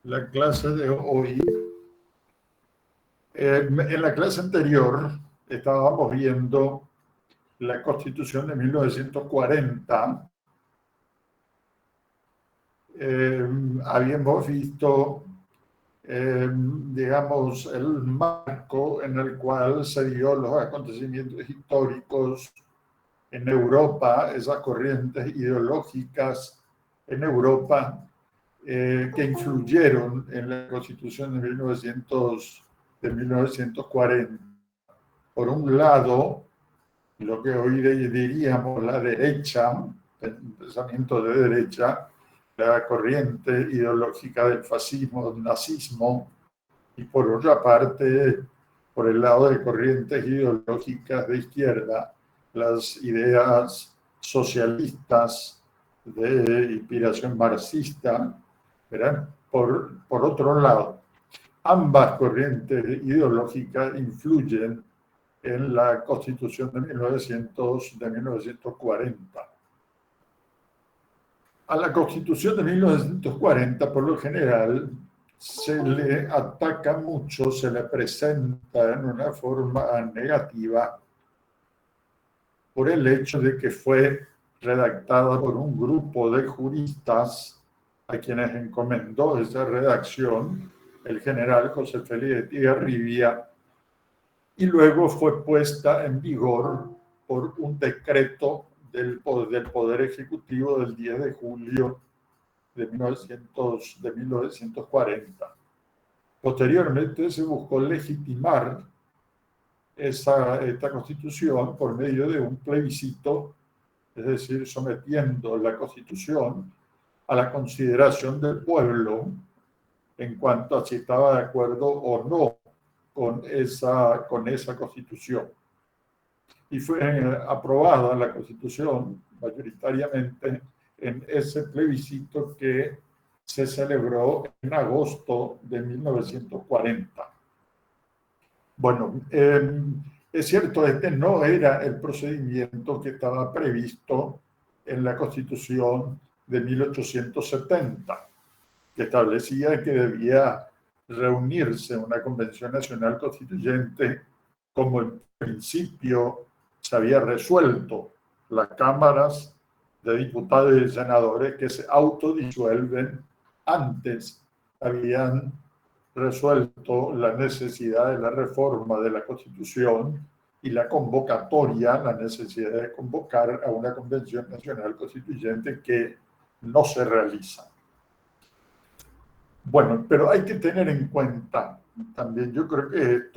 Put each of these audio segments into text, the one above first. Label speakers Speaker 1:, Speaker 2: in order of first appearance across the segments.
Speaker 1: la clase de hoy. En la clase anterior estábamos viendo la Constitución de 1940. Habíamos visto, digamos, el marco en el cual se dio los acontecimientos históricos en Europa, esas corrientes ideológicas en Europa que influyeron en la Constitución de 1940. Por un lado, lo que hoy diríamos la derecha, el pensamiento de derecha, la corriente ideológica del fascismo, del nazismo, y por otra parte, por el lado de corrientes ideológicas de izquierda, las ideas socialistas de inspiración marxista, ¿verdad? Por otro lado, ambas corrientes ideológicas influyen en la Constitución de 1940. A la Constitución de 1940, por lo general, se le ataca mucho, se le presenta en una forma negativa por el hecho de que fue redactada por un grupo de juristas a quienes encomendó esa redacción el general José Félix de Tigarribia, y luego fue puesta en vigor por un decreto del Poder Ejecutivo del 10 de julio de 1940. Posteriormente se buscó legitimar esta constitución por medio de un plebiscito, es decir, sometiendo la constitución a la consideración del pueblo en cuanto a si estaba de acuerdo o no con esa constitución. Y fue aprobada la constitución mayoritariamente en ese plebiscito que se celebró en agosto de 1940. Bueno, es cierto, este no era el procedimiento que estaba previsto en la Constitución de 1870, que establecía que debía reunirse una Convención Nacional Constituyente como en principio se había resuelto. Las cámaras de diputados y senadores que se autodisuelven antes habían resuelto la necesidad de la reforma de la Constitución y la convocatoria, la necesidad de convocar a una Convención Nacional Constituyente que no se realiza. Bueno, pero hay que tener en cuenta también, yo creo que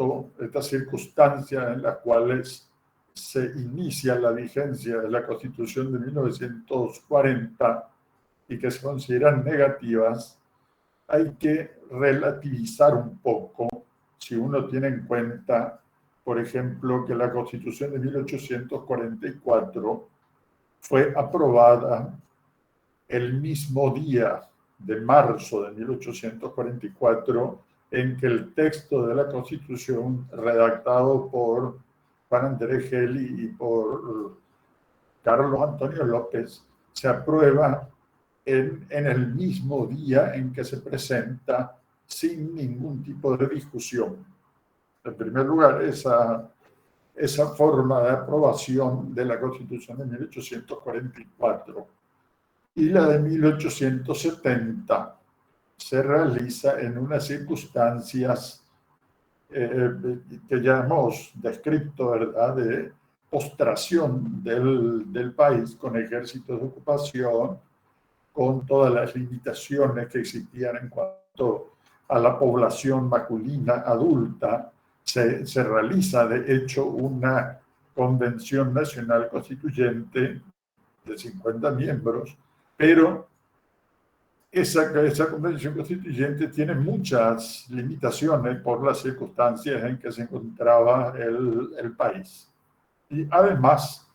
Speaker 1: estas circunstancias en las cuales se inicia la vigencia de la Constitución de 1940 y que se consideran negativas, hay que relativizar un poco si uno tiene en cuenta, por ejemplo, que la Constitución de 1844 fue aprobada el mismo día de marzo de 1844 en que el texto de la Constitución redactado por Juan Andrés Gelli y por Carlos Antonio López se aprueba en el mismo día en que se presenta sin ningún tipo de discusión. En primer lugar, esa forma de aprobación de la Constitución de 1844 y la de 1870 se realiza en unas circunstancias que ya hemos descrito, ¿verdad?, de postración del país con ejércitos de ocupación, con todas las limitaciones que existían en cuanto a la población masculina adulta. Se realiza, de hecho, una Convención Nacional Constituyente de 50 miembros, pero esa Convención Constituyente tiene muchas limitaciones por las circunstancias en que se encontraba el país. Y además,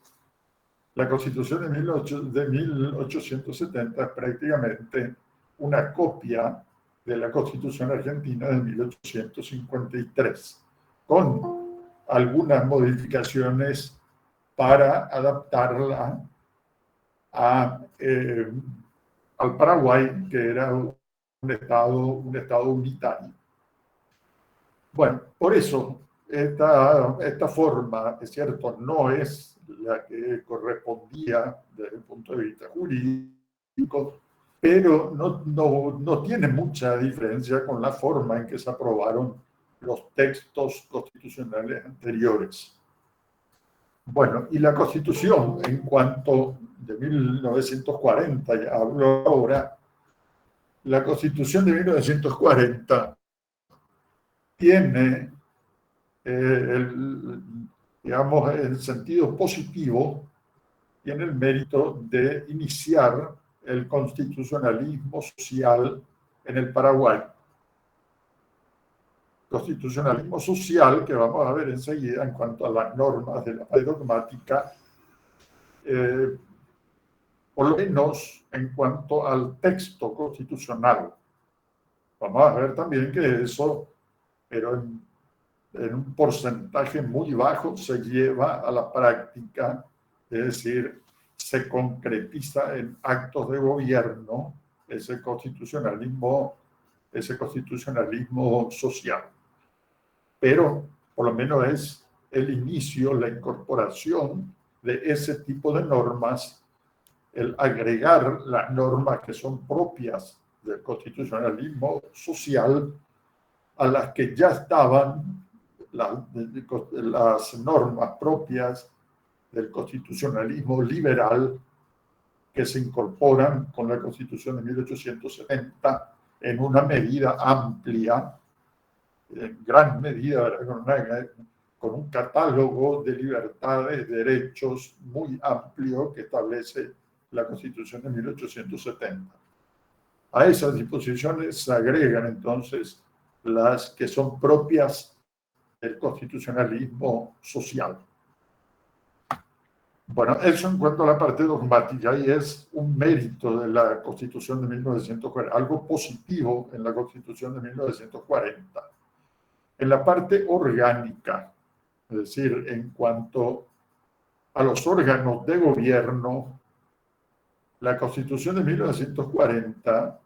Speaker 1: la Constitución de 1870 es prácticamente una copia de la Constitución argentina de 1853, con algunas modificaciones para adaptarla al Paraguay, que era un estado unitario. Bueno, por eso esta forma, es cierto, no es la que correspondía desde el punto de vista jurídico, pero no tiene mucha diferencia con la forma en que se aprobaron los textos constitucionales anteriores. Bueno, y la Constitución, en cuanto de 1940, ya hablo ahora, la Constitución de 1940 tiene, digamos, el sentido positivo, tiene el mérito de iniciar el constitucionalismo social en el Paraguay. Constitucionalismo social que vamos a ver enseguida en cuanto a las normas de la ley dogmática, por lo menos en cuanto al texto constitucional. Vamos a ver también que eso, pero en un porcentaje muy bajo, se lleva a la práctica, es decir, se concretiza en actos de gobierno ese constitucionalismo social. Pero por lo menos es el inicio, la incorporación de ese tipo de normas, el agregar las normas que son propias del constitucionalismo social a las que ya estaban las normas propias del constitucionalismo liberal que se incorporan con la Constitución de 1870 en una medida amplia, en gran medida, con un catálogo de libertades, derechos muy amplio que establece la Constitución de 1870. A esas disposiciones se agregan entonces las que son propias del constitucionalismo social. Bueno, eso en cuanto a la parte dogmática, y es un mérito de la Constitución de 1940, algo positivo en la Constitución de 1940. En la parte orgánica, es decir, en cuanto a los órganos de gobierno, la Constitución de 1940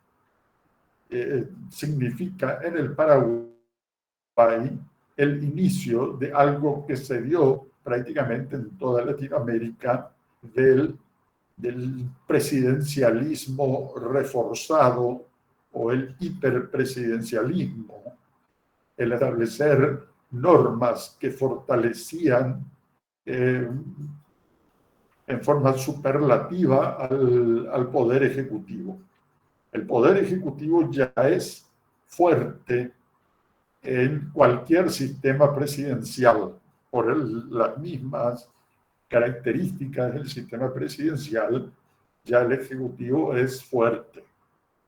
Speaker 1: significa en el Paraguay el inicio de algo que se dio prácticamente en toda Latinoamérica, del presidencialismo reforzado o el hiperpresidencialismo, el establecer normas que fortalecían en forma superlativa al Poder Ejecutivo. El Poder Ejecutivo ya es fuerte en cualquier sistema presidencial por las mismas características del sistema presidencial. Ya el Ejecutivo es fuerte,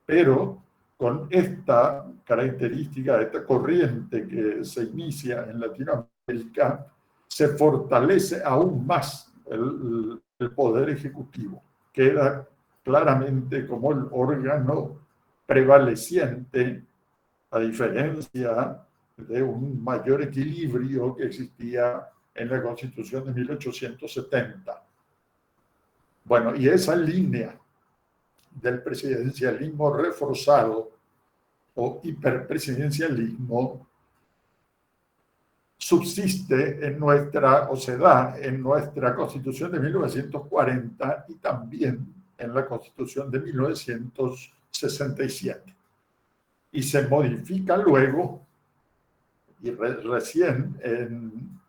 Speaker 1: pero con esta característica, esta corriente que se inicia en Latinoamérica, se fortalece aún más el Poder Ejecutivo. Queda claramente como el órgano prevaleciente, a diferencia de un mayor equilibrio que existía en la Constitución de 1870. Bueno, y esa línea del presidencialismo reforzado o hiperpresidencialismo subsiste en nuestra, o se da en nuestra Constitución de 1940 y también en la Constitución de 1967. Y se modifica luego, y recién en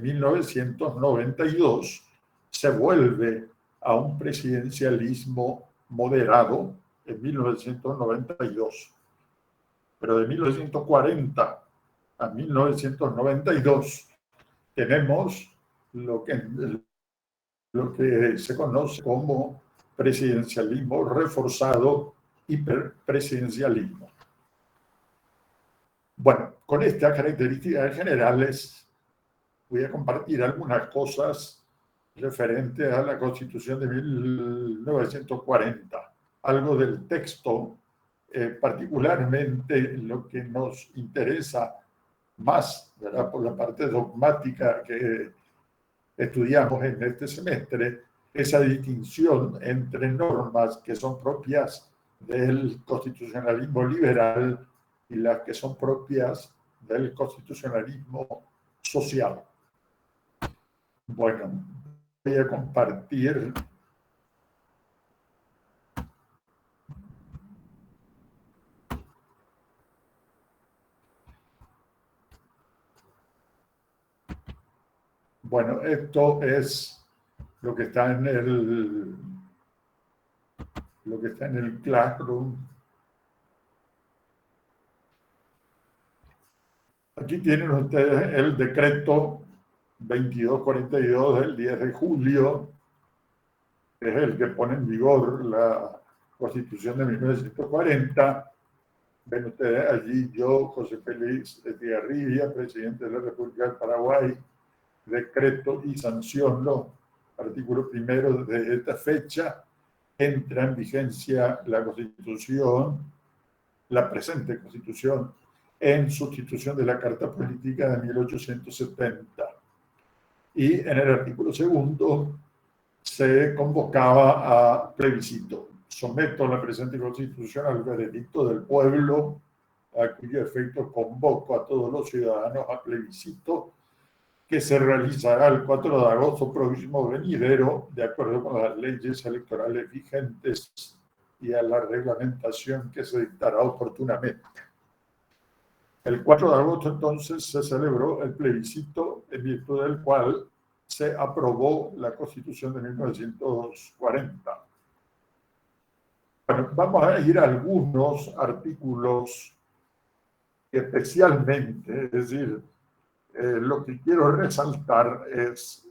Speaker 1: 1992, se vuelve a un presidencialismo moderado en 1992. Pero de 1940 a 1992 tenemos lo que se conoce como presidencialismo reforzado, hiperpresidencialismo. Bueno, con estas características generales voy a compartir algunas cosas referentes a la Constitución de 1940, algo del texto, particularmente lo que nos interesa más, ¿verdad?, por la parte dogmática que estudiamos en este semestre, esa distinción entre normas que son propias del constitucionalismo liberal y las que son propias del constitucionalismo social. Bueno, voy a compartir bueno, esto es lo que está en el Classroom. Aquí tienen ustedes el decreto 2242 del 10 de julio, que es el que pone en vigor la Constitución de 1940. Ven ustedes allí yo, José Félix Estigarribia, presidente de la República del Paraguay, decreto y sanciono, artículo primero de esta fecha, entra en vigencia la Constitución, la presente Constitución, en sustitución de la Carta Política de 1870. Y en el artículo segundo se convocaba a plebiscito. Someto la presente Constitución al veredicto del pueblo, a cuyo efecto convoco a todos los ciudadanos a plebiscito que se realizará el 4 de agosto próximo venidero, de acuerdo con las leyes electorales vigentes y a la reglamentación que se dictará oportunamente. El 4 de agosto entonces se celebró el plebiscito en virtud del cual se aprobó la Constitución de 1940. Bueno, vamos a ir a algunos artículos especialmente, es decir, lo que quiero resaltar es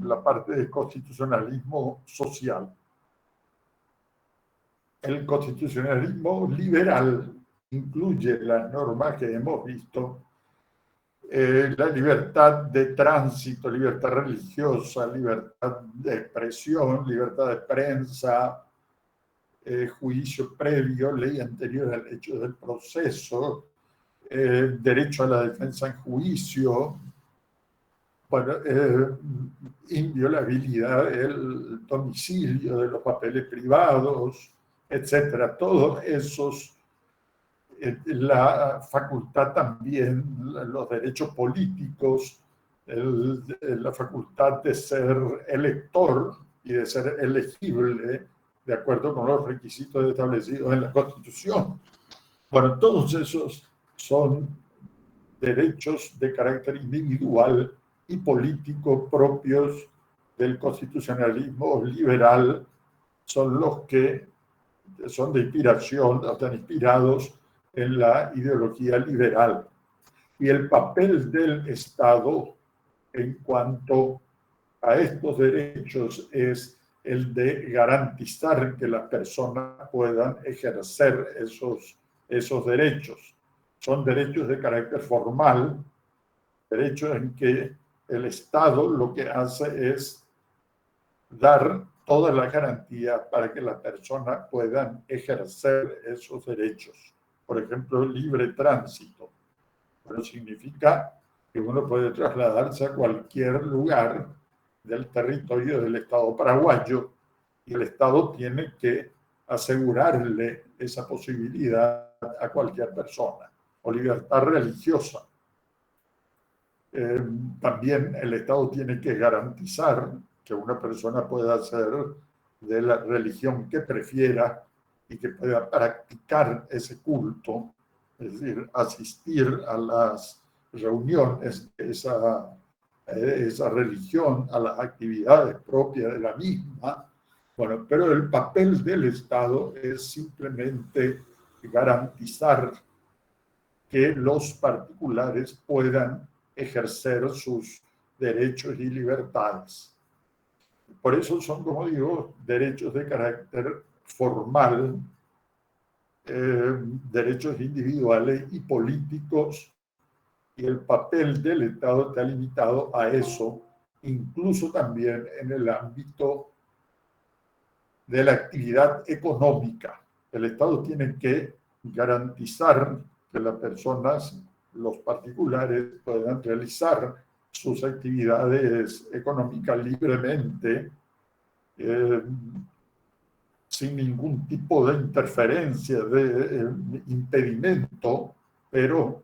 Speaker 1: la parte de constitucionalismo social. El constitucionalismo liberal incluye la norma que hemos visto, la libertad de tránsito, libertad religiosa, libertad de expresión, libertad de prensa, juicio previo, ley anterior al hecho del proceso, derecho a la defensa en juicio, bueno, inviolabilidad del domicilio, de los papeles privados, etcétera. Todos esos, la facultad también, los derechos políticos, la facultad de ser elector y de ser elegible de acuerdo con los requisitos establecidos en la Constitución. Bueno, todos esos son derechos de carácter individual y político propios del constitucionalismo liberal, son los que son de inspiración, están inspirados en la ideología liberal. Y el papel del Estado en cuanto a estos derechos es el de garantizar que las personas puedan ejercer esos derechos. Son derechos de carácter formal, derechos en que el Estado lo que hace es dar todas las garantías para que las personas puedan ejercer esos derechos. Por ejemplo, libre tránsito. Pero significa que uno puede trasladarse a cualquier lugar del territorio del Estado paraguayo y el Estado tiene que asegurarle esa posibilidad a cualquier persona. O libertad religiosa. También el Estado tiene que garantizar que una persona pueda ser de la religión que prefiera y que pueda practicar ese culto, es decir, asistir a las reuniones de esa religión, a las actividades propias de la misma. Bueno, pero el papel del Estado es simplemente garantizar que los particulares puedan ejercer sus derechos y libertades. Por eso son, como digo, derechos de carácter formal, derechos individuales y políticos, y el papel del Estado está limitado a eso, incluso también en el ámbito de la actividad económica. El Estado tiene que garantizar que las personas, los particulares, puedan realizar sus actividades económicas libremente, sin ningún tipo de interferencia, de impedimento, pero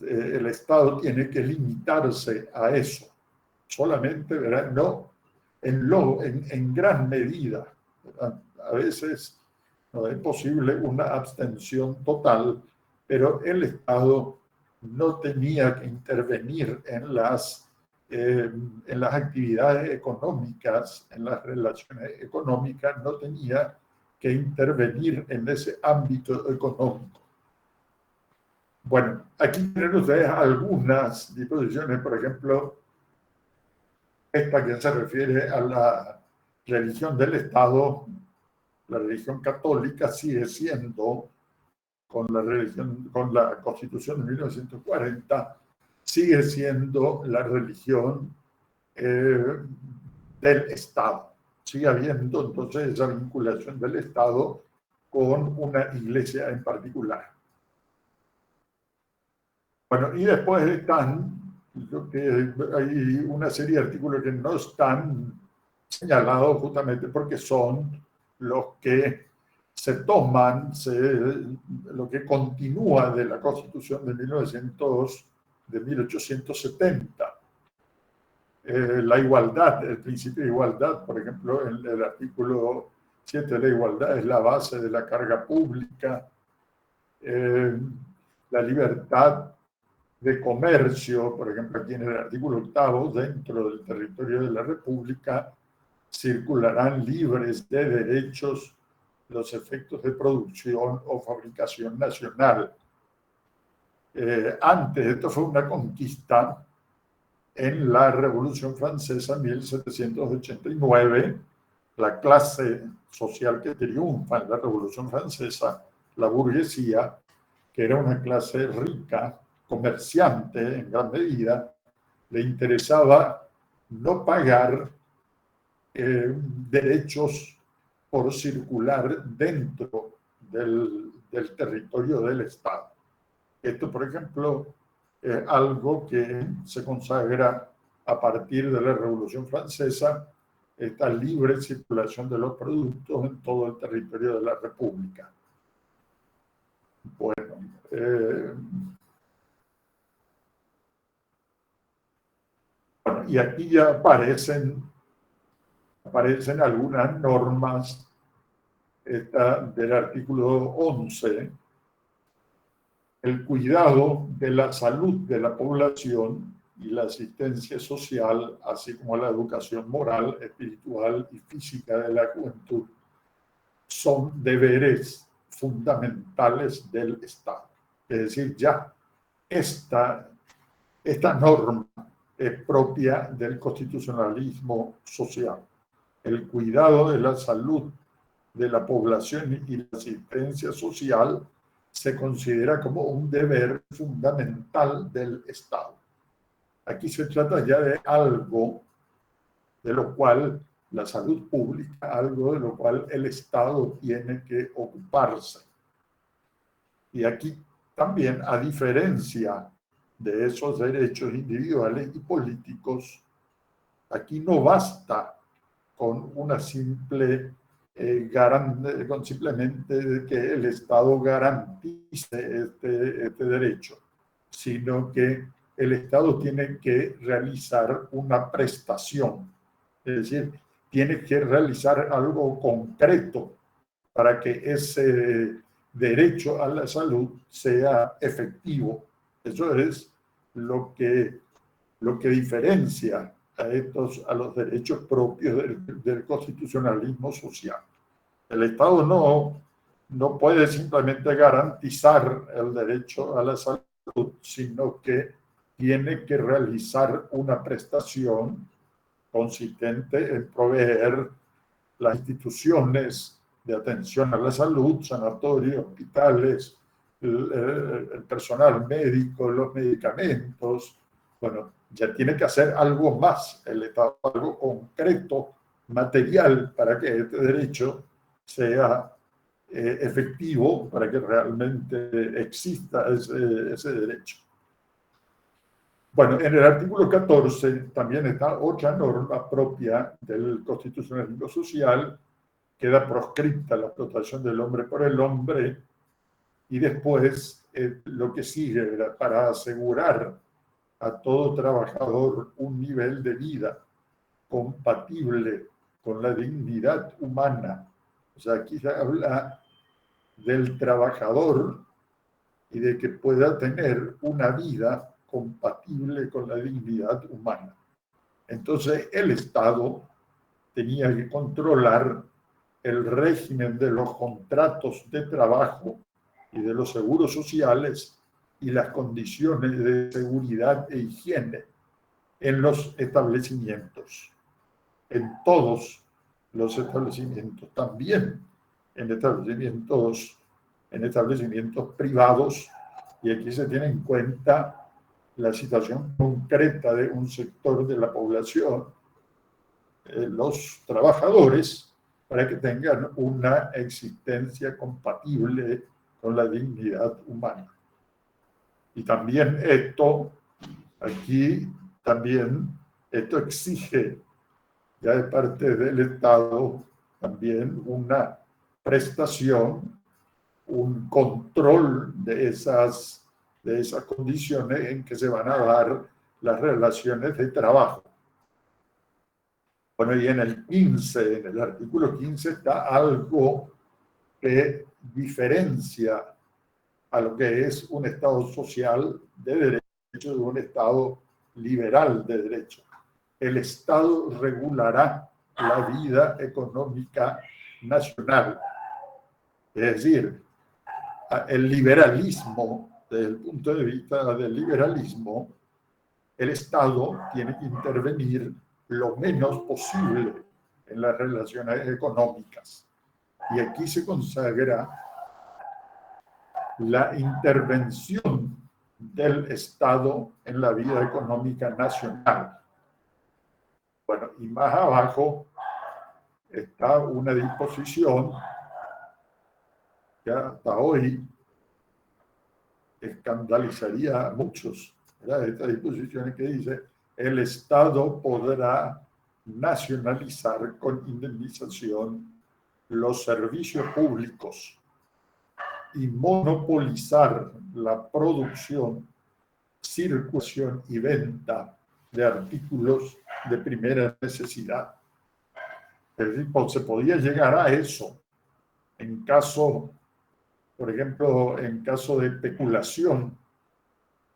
Speaker 1: el Estado tiene que limitarse a eso. Solamente, ¿verdad? No, en gran medida. ¿Verdad? A veces no es posible una abstención total, pero el Estado no tenía que intervenir en las actividades económicas, en las relaciones económicas, no tenía que intervenir en ese ámbito económico. Bueno, aquí tienen ustedes algunas disposiciones, por ejemplo, esta que se refiere a la religión del Estado. La religión católica sigue siendo, con la Constitución de 1940, sigue siendo la religión del Estado. Sigue habiendo entonces esa vinculación del Estado con una iglesia en particular. Bueno, y después están, hay una serie de artículos que no están señalados justamente porque son los que se toman, lo que continúa de la Constitución de 1870. La igualdad, el principio de igualdad, por ejemplo, en el artículo 7 de la igualdad es la base de la carga pública. La libertad de comercio, por ejemplo, aquí en el artículo 8, dentro del territorio de la República, circularán libres de derechos los efectos de producción o fabricación nacional. Antes, esto fue una conquista en la Revolución Francesa 1789, la clase social que triunfa en la Revolución Francesa, la burguesía, que era una clase rica, comerciante en gran medida, le interesaba no pagar derechos por circular dentro del territorio del Estado. Esto, por ejemplo, es algo que se consagra a partir de la Revolución Francesa, esta libre circulación de los productos en todo el territorio de la República. Bueno, y aquí ya aparecen algunas normas del artículo 11, el cuidado de la salud de la población y la asistencia social, así como la educación moral, espiritual y física de la juventud, son deberes fundamentales del Estado. Es decir, ya esta norma es propia del constitucionalismo social. El cuidado de la salud de la población y la asistencia social se considera como un deber fundamental del Estado. Aquí se trata ya de algo de lo cual la salud pública, algo de lo cual el Estado tiene que ocuparse. Y aquí también, a diferencia de esos derechos individuales y políticos, aquí no basta con una simple con simplemente que el Estado garantice este derecho, sino que el Estado tiene que realizar una prestación, es decir, tiene que realizar algo concreto para que ese derecho a la salud sea efectivo. Eso es lo que diferencia a los derechos propios del constitucionalismo social. El Estado no puede simplemente garantizar el derecho a la salud, sino que tiene que realizar una prestación consistente en proveer las instituciones de atención a la salud, sanatorios, hospitales, el personal médico, los medicamentos. Bueno, ya tiene que hacer algo más, el Estado, algo concreto, material, para que este derecho sea efectivo, para que realmente exista ese derecho. Bueno, en el artículo 14 también está otra norma propia del constitucionalismo social, queda proscripta la explotación del hombre por el hombre, y después lo que sigue era para asegurar a todo trabajador un nivel de vida compatible con la dignidad humana. O sea, aquí se habla del trabajador y de que pueda tener una vida compatible con la dignidad humana. Entonces, el Estado tenía que controlar el régimen de los contratos de trabajo y de los seguros sociales y las condiciones de seguridad e higiene en los establecimientos, en todos los establecimientos, también en establecimientos privados, y aquí se tiene en cuenta la situación concreta de un sector de la población, los trabajadores, para que tengan una existencia compatible con la dignidad humana. Y también esto exige ya de parte del Estado también una prestación, un control de esas condiciones en que se van a dar las relaciones de trabajo. Bueno, y en el artículo 15 está algo que diferencia a lo que es un Estado social de derecho de un Estado liberal de derecho. El Estado regulará la vida económica nacional. Es decir, el liberalismo, desde el punto de vista del liberalismo, el Estado tiene que intervenir lo menos posible en las relaciones económicas. Y aquí se consagra la intervención del Estado en la vida económica nacional. Bueno, y más abajo está una disposición que hasta hoy escandalizaría a muchos, ¿verdad? Esta disposición que dice: el Estado podrá nacionalizar con indemnización los servicios públicos y monopolizar la producción, circulación y venta de artículos de primera necesidad. Es decir, se podía llegar a eso en caso, por ejemplo, en caso de especulación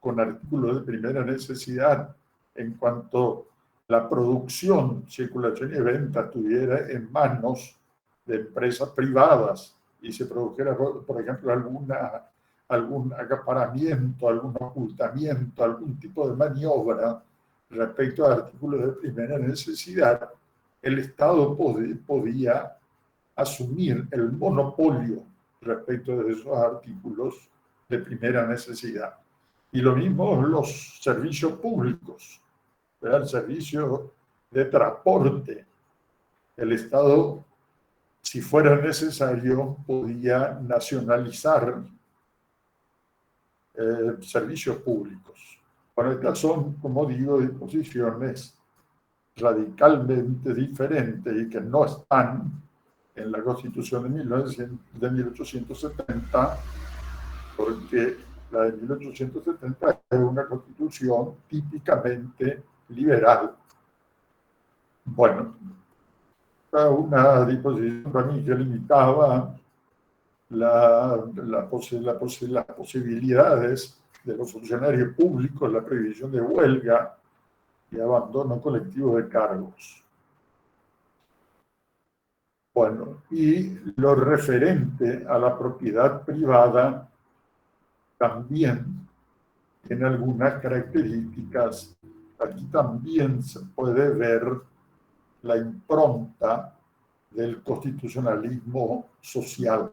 Speaker 1: con artículos de primera necesidad, en cuanto la producción, circulación y venta estuviera en manos de empresas privadas y se produjera, por ejemplo, algún acaparamiento, algún ocultamiento, algún tipo de maniobra respecto a artículos de primera necesidad, el Estado podía asumir el monopolio respecto de esos artículos de primera necesidad. Y lo mismo los servicios públicos, ¿verdad? El servicio de transporte. El Estado, si fuera necesario, podía nacionalizar servicios públicos. Bueno, estas son, como digo, disposiciones radicalmente diferentes y que no están en la Constitución de 1870, porque la de 1870 es una constitución típicamente liberal. Bueno, una disposición también que limitaba las posibilidades de los funcionarios públicos, la prohibición de huelga y abandono colectivo de cargos. Bueno, y lo referente a la propiedad privada también tiene algunas características. Aquí también se puede ver la impronta del constitucionalismo social.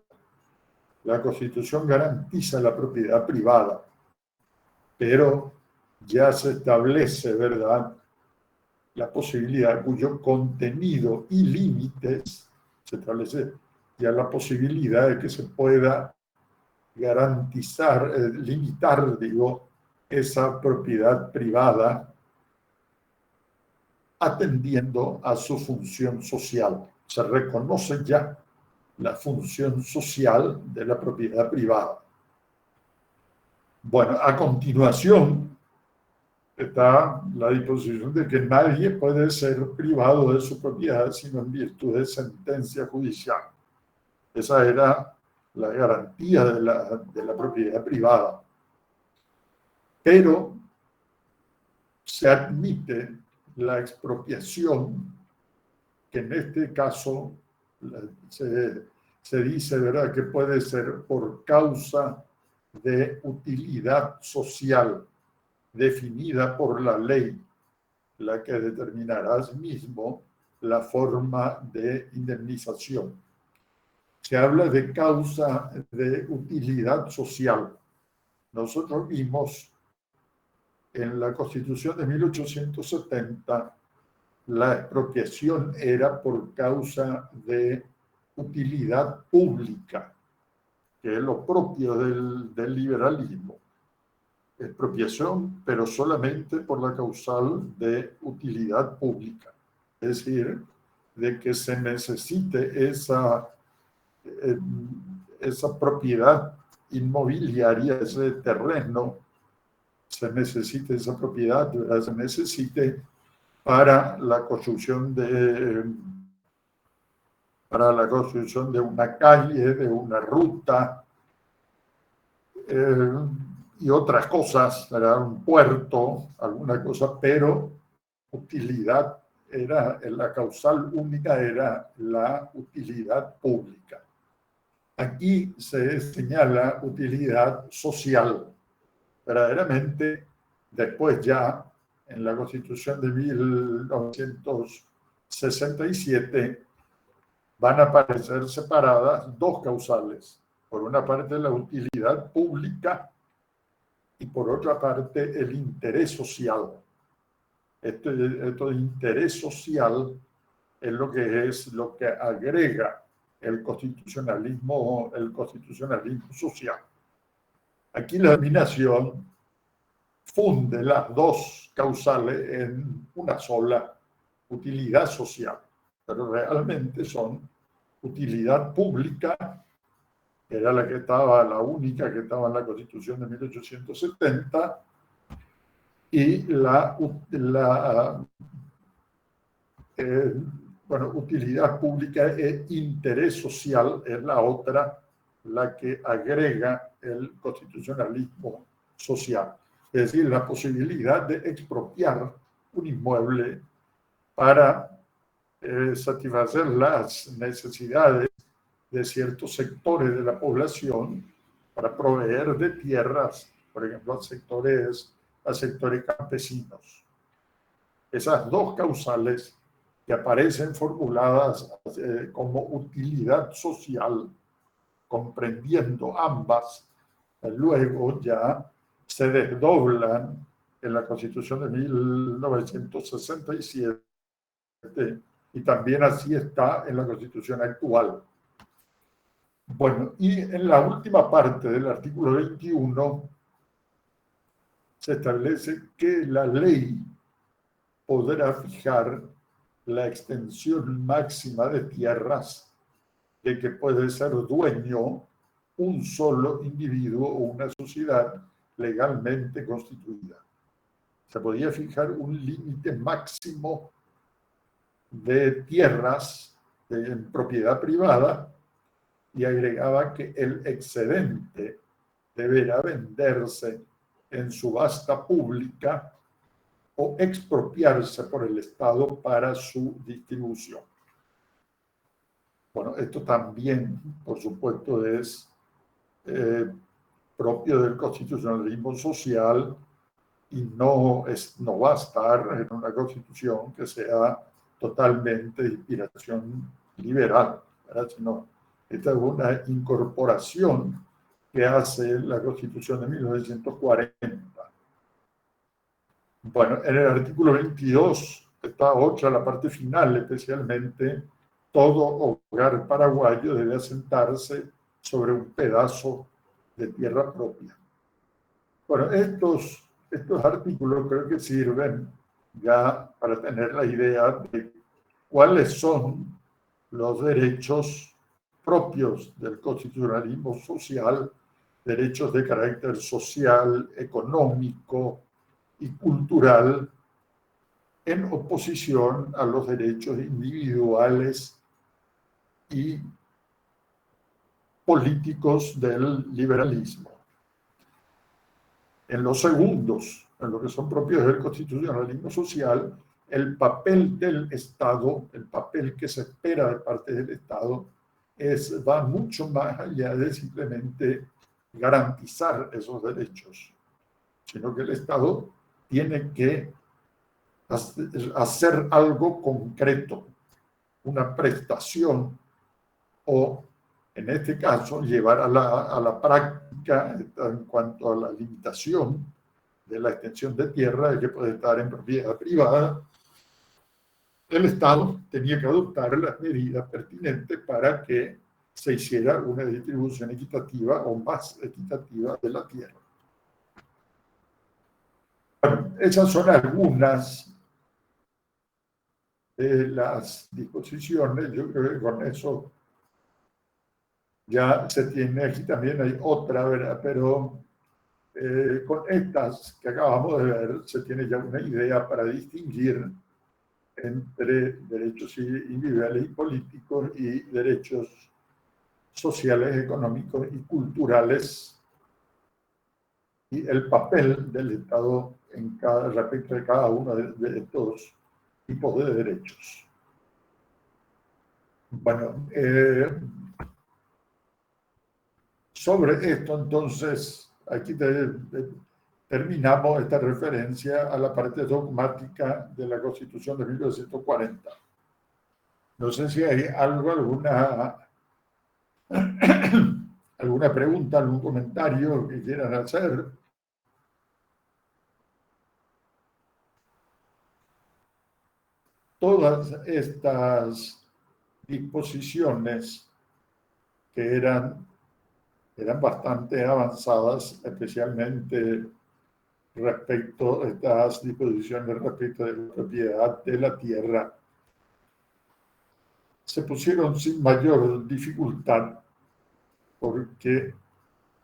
Speaker 1: La Constitución garantiza la propiedad privada, pero ya se establece, ¿verdad?, la posibilidad cuyo contenido y límites, se establece ya la posibilidad de que se pueda garantizar, limitar, digo, esa propiedad privada atendiendo a su función social. se reconoce ya la función social de la propiedad privada. Bueno, a continuación está la disposición de que nadie puede ser privado de su propiedad sino en virtud de sentencia judicial. Esa era la garantía de la propiedad privada. Pero se admite la expropiación, que en este caso se dice, ¿verdad?, que puede ser por causa de utilidad social definida por la ley, la que determinará asimismo la forma de indemnización. Se habla de causa de utilidad social. Nosotros vimos en la Constitución de 1870 la expropiación era por causa de utilidad pública, que es lo propio del liberalismo. Expropiación, pero solamente por la causal de utilidad pública. Es decir, de que se necesite esa propiedad inmobiliaria, ese terreno, se necesite esa propiedad, ¿verdad?, se necesite para la construcción de una calle, de una ruta y otras cosas, ¿verdad?, un puerto, alguna cosa, pero utilidad era, la causal única era la utilidad pública. Aquí se señala utilidad social. Verdaderamente, después ya en la Constitución de 1967 van a aparecer separadas dos causales. Por una parte, la utilidad pública y por otra parte, el interés social. Esto de interés social es lo que agrega el constitucionalismo social. Aquí la dominación funde las dos causales en una sola utilidad social, pero realmente son utilidad pública, que era la única que estaba en la Constitución de 1870, y utilidad pública e interés social es la otra, la que agrega el constitucionalismo social. Es decir, la posibilidad de expropiar un inmueble para satisfacer las necesidades de ciertos sectores de la población, para proveer de tierras, por ejemplo, a sectores campesinos. Esas dos causales que aparecen formuladas como utilidad social, comprendiendo ambas, luego ya se desdoblan en la Constitución de 1967 y también así está en la Constitución actual. Bueno, y en la última parte del artículo 21 se establece que la ley podrá fijar la extensión máxima de tierras de que puede ser dueño un solo individuo o una sociedad legalmente constituida. Se podía fijar un límite máximo de tierras en propiedad privada y agregaba que el excedente deberá venderse en subasta pública o expropiarse por el Estado para su distribución. Bueno, esto también, por supuesto, es propio del constitucionalismo social y no va a estar en una constitución que sea totalmente de inspiración liberal, ¿verdad?, sino esta es una incorporación que hace la Constitución de 1940. Bueno, en el artículo 22 está otra, la parte final, especialmente, todo hogar paraguayo debe asentarse sobre un pedazo de tierra propia. Bueno, estos artículos creo que sirven ya para tener la idea de cuáles son los derechos propios del constitucionalismo social, derechos de carácter social, económico y cultural, en oposición a los derechos individuales y políticos del liberalismo. En los segundos, en lo que son propios del constitucionalismo social, el papel del Estado, el papel que se espera de parte del Estado, va mucho más allá de simplemente garantizar esos derechos, sino que el Estado tiene que hacer algo concreto, una prestación, o en este caso llevar a la práctica en cuanto a la limitación de la extensión de tierra que puede estar en propiedad privada. El Estado tenía que adoptar las medidas pertinentes para que se hiciera una distribución equitativa o más equitativa de la tierra. Bueno, esas son algunas de las disposiciones. Yo creo que con eso ya se tiene, aquí también hay otra, ¿verdad? Pero con estas que acabamos de ver se tiene ya una idea para distinguir entre derechos individuales y políticos y derechos sociales, económicos y culturales, y el papel del Estado respecto de cada uno de estos tipos de derechos. Bueno, sobre esto entonces, aquí terminamos esta referencia a la parte dogmática de la Constitución de 1940. No sé si hay alguna pregunta, algún comentario que quieran hacer. Todas estas disposiciones que eran bastante avanzadas, especialmente respecto a estas disposiciones respecto de la propiedad de la tierra, se pusieron sin mayor dificultad porque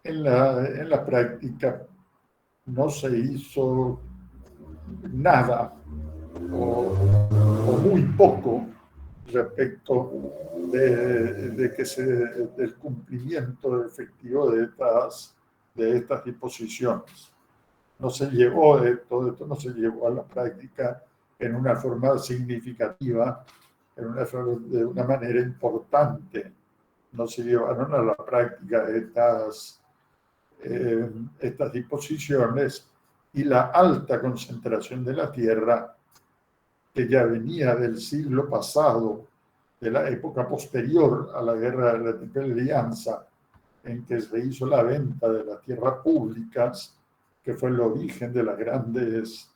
Speaker 1: en la práctica no se hizo nada o muy poco respecto del cumplimiento efectivo de estas disposiciones. No se llevó, todo esto no se llevó a la práctica en una forma significativa, de una manera importante. No se llevaron a la práctica estas disposiciones, y la alta concentración de la tierra, que ya venía del siglo pasado, de la época posterior a la Guerra de la Triple Alianza, en que se hizo la venta de las tierras públicas, que fue el origen de las grandes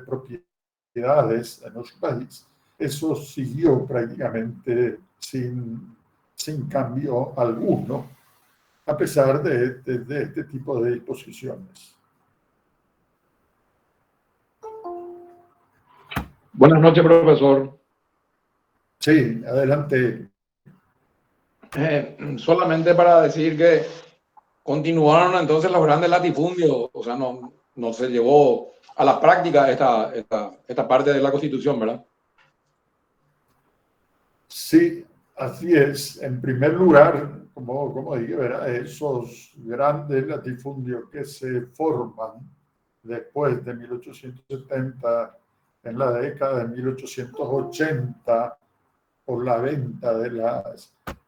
Speaker 1: propiedades en los países. Eso siguió prácticamente sin cambio alguno, a pesar de este tipo de disposiciones.
Speaker 2: Buenas noches, profesor.
Speaker 1: Sí, adelante.
Speaker 2: Solamente para decir que continuaron entonces los grandes latifundios, o sea, no se llevó a la práctica esta parte de la Constitución, ¿verdad?
Speaker 1: Sí, así es. En primer lugar, como dije, ¿verdad? Esos grandes latifundios que se forman después de 1870, en la década de 1880, por la venta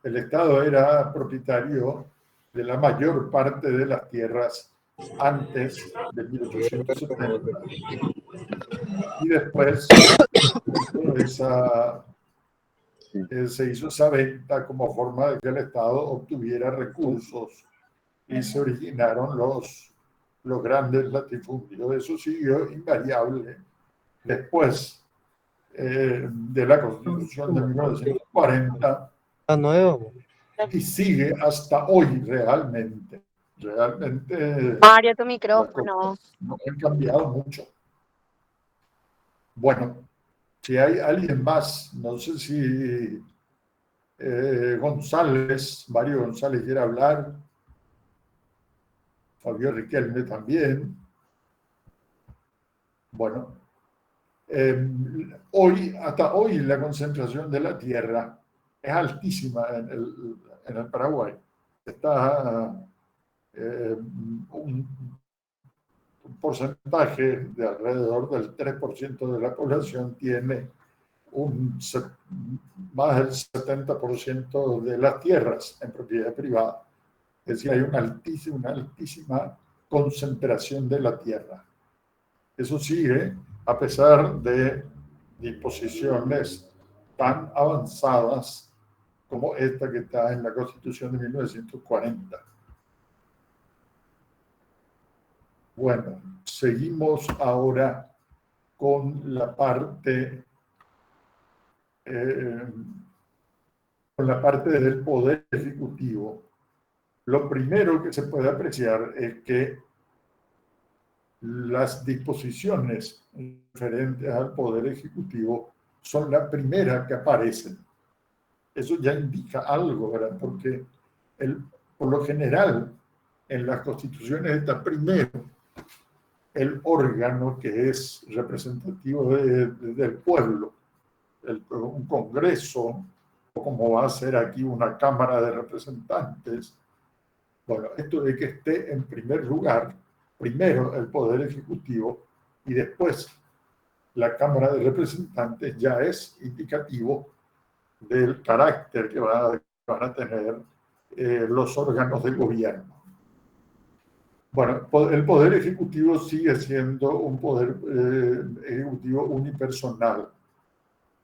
Speaker 1: el Estado era propietario de la mayor parte de las tierras antes de 1870. Y después se hizo esa venta como forma de que el Estado obtuviera recursos, y se originaron los grandes latifundios. Eso siguió invariable después de la Constitución de 1940 y sigue hasta hoy realmente.
Speaker 3: Mario, tu micrófono.
Speaker 1: No han cambiado mucho. Bueno, si hay alguien más, no sé si González, Mario González quiere hablar, Fabio Riquelme también. Bueno, hasta hoy la concentración de la tierra es altísima en el Paraguay. Está un porcentaje de alrededor del 3% de la población tiene más del 70% de las tierras en propiedad privada. Es decir, hay una altísima concentración de la tierra. Eso sigue a pesar de disposiciones tan avanzadas como esta que está en la Constitución de 1940. Bueno, seguimos ahora con la parte del Poder Ejecutivo. Lo primero que se puede apreciar es que las disposiciones referentes al Poder Ejecutivo son la primera que aparecen. Eso ya indica algo, ¿verdad? Porque por lo general en las constituciones está primero el órgano que es representativo del pueblo, un congreso, o como va a ser aquí una Cámara de Representantes. Bueno, esto de que esté en primer lugar, primero el Poder Ejecutivo y después la Cámara de Representantes ya es indicativo del carácter que van a tener los órganos del gobierno. Bueno, el Poder Ejecutivo sigue siendo un Poder Ejecutivo unipersonal.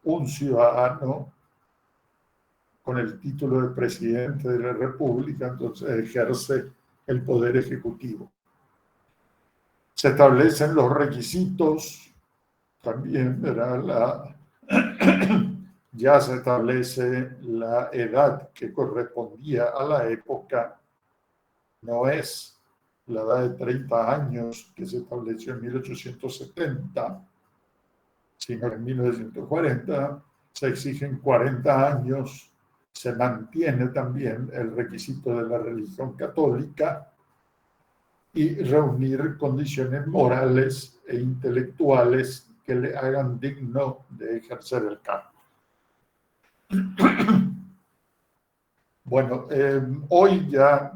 Speaker 1: Un ciudadano con el título de presidente de la República, entonces ejerce el Poder Ejecutivo. Se establecen los requisitos, también ya se establece la edad que correspondía a la época, no es la edad de 30 años que se estableció en 1870, sino en 1940 se exigen 40 años, se mantiene también el requisito de la religión católica y reunir condiciones morales e intelectuales que le hagan digno de ejercer el cargo. Bueno, hoy ya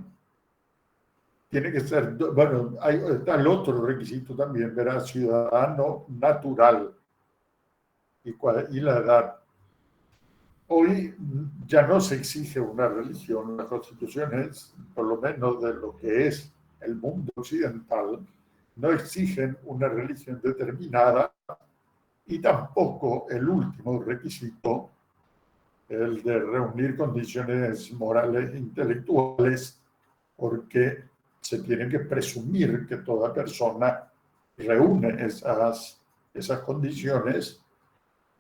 Speaker 1: tiene que ser, bueno, está el otro requisito también, verá, ciudadano natural y la edad. Hoy ya no se exige una religión, las constituciones, por lo menos de lo que es el mundo occidental, no exigen una religión determinada y tampoco el último requisito, el de reunir condiciones morales e intelectuales, porque se tiene que presumir que toda persona reúne esas condiciones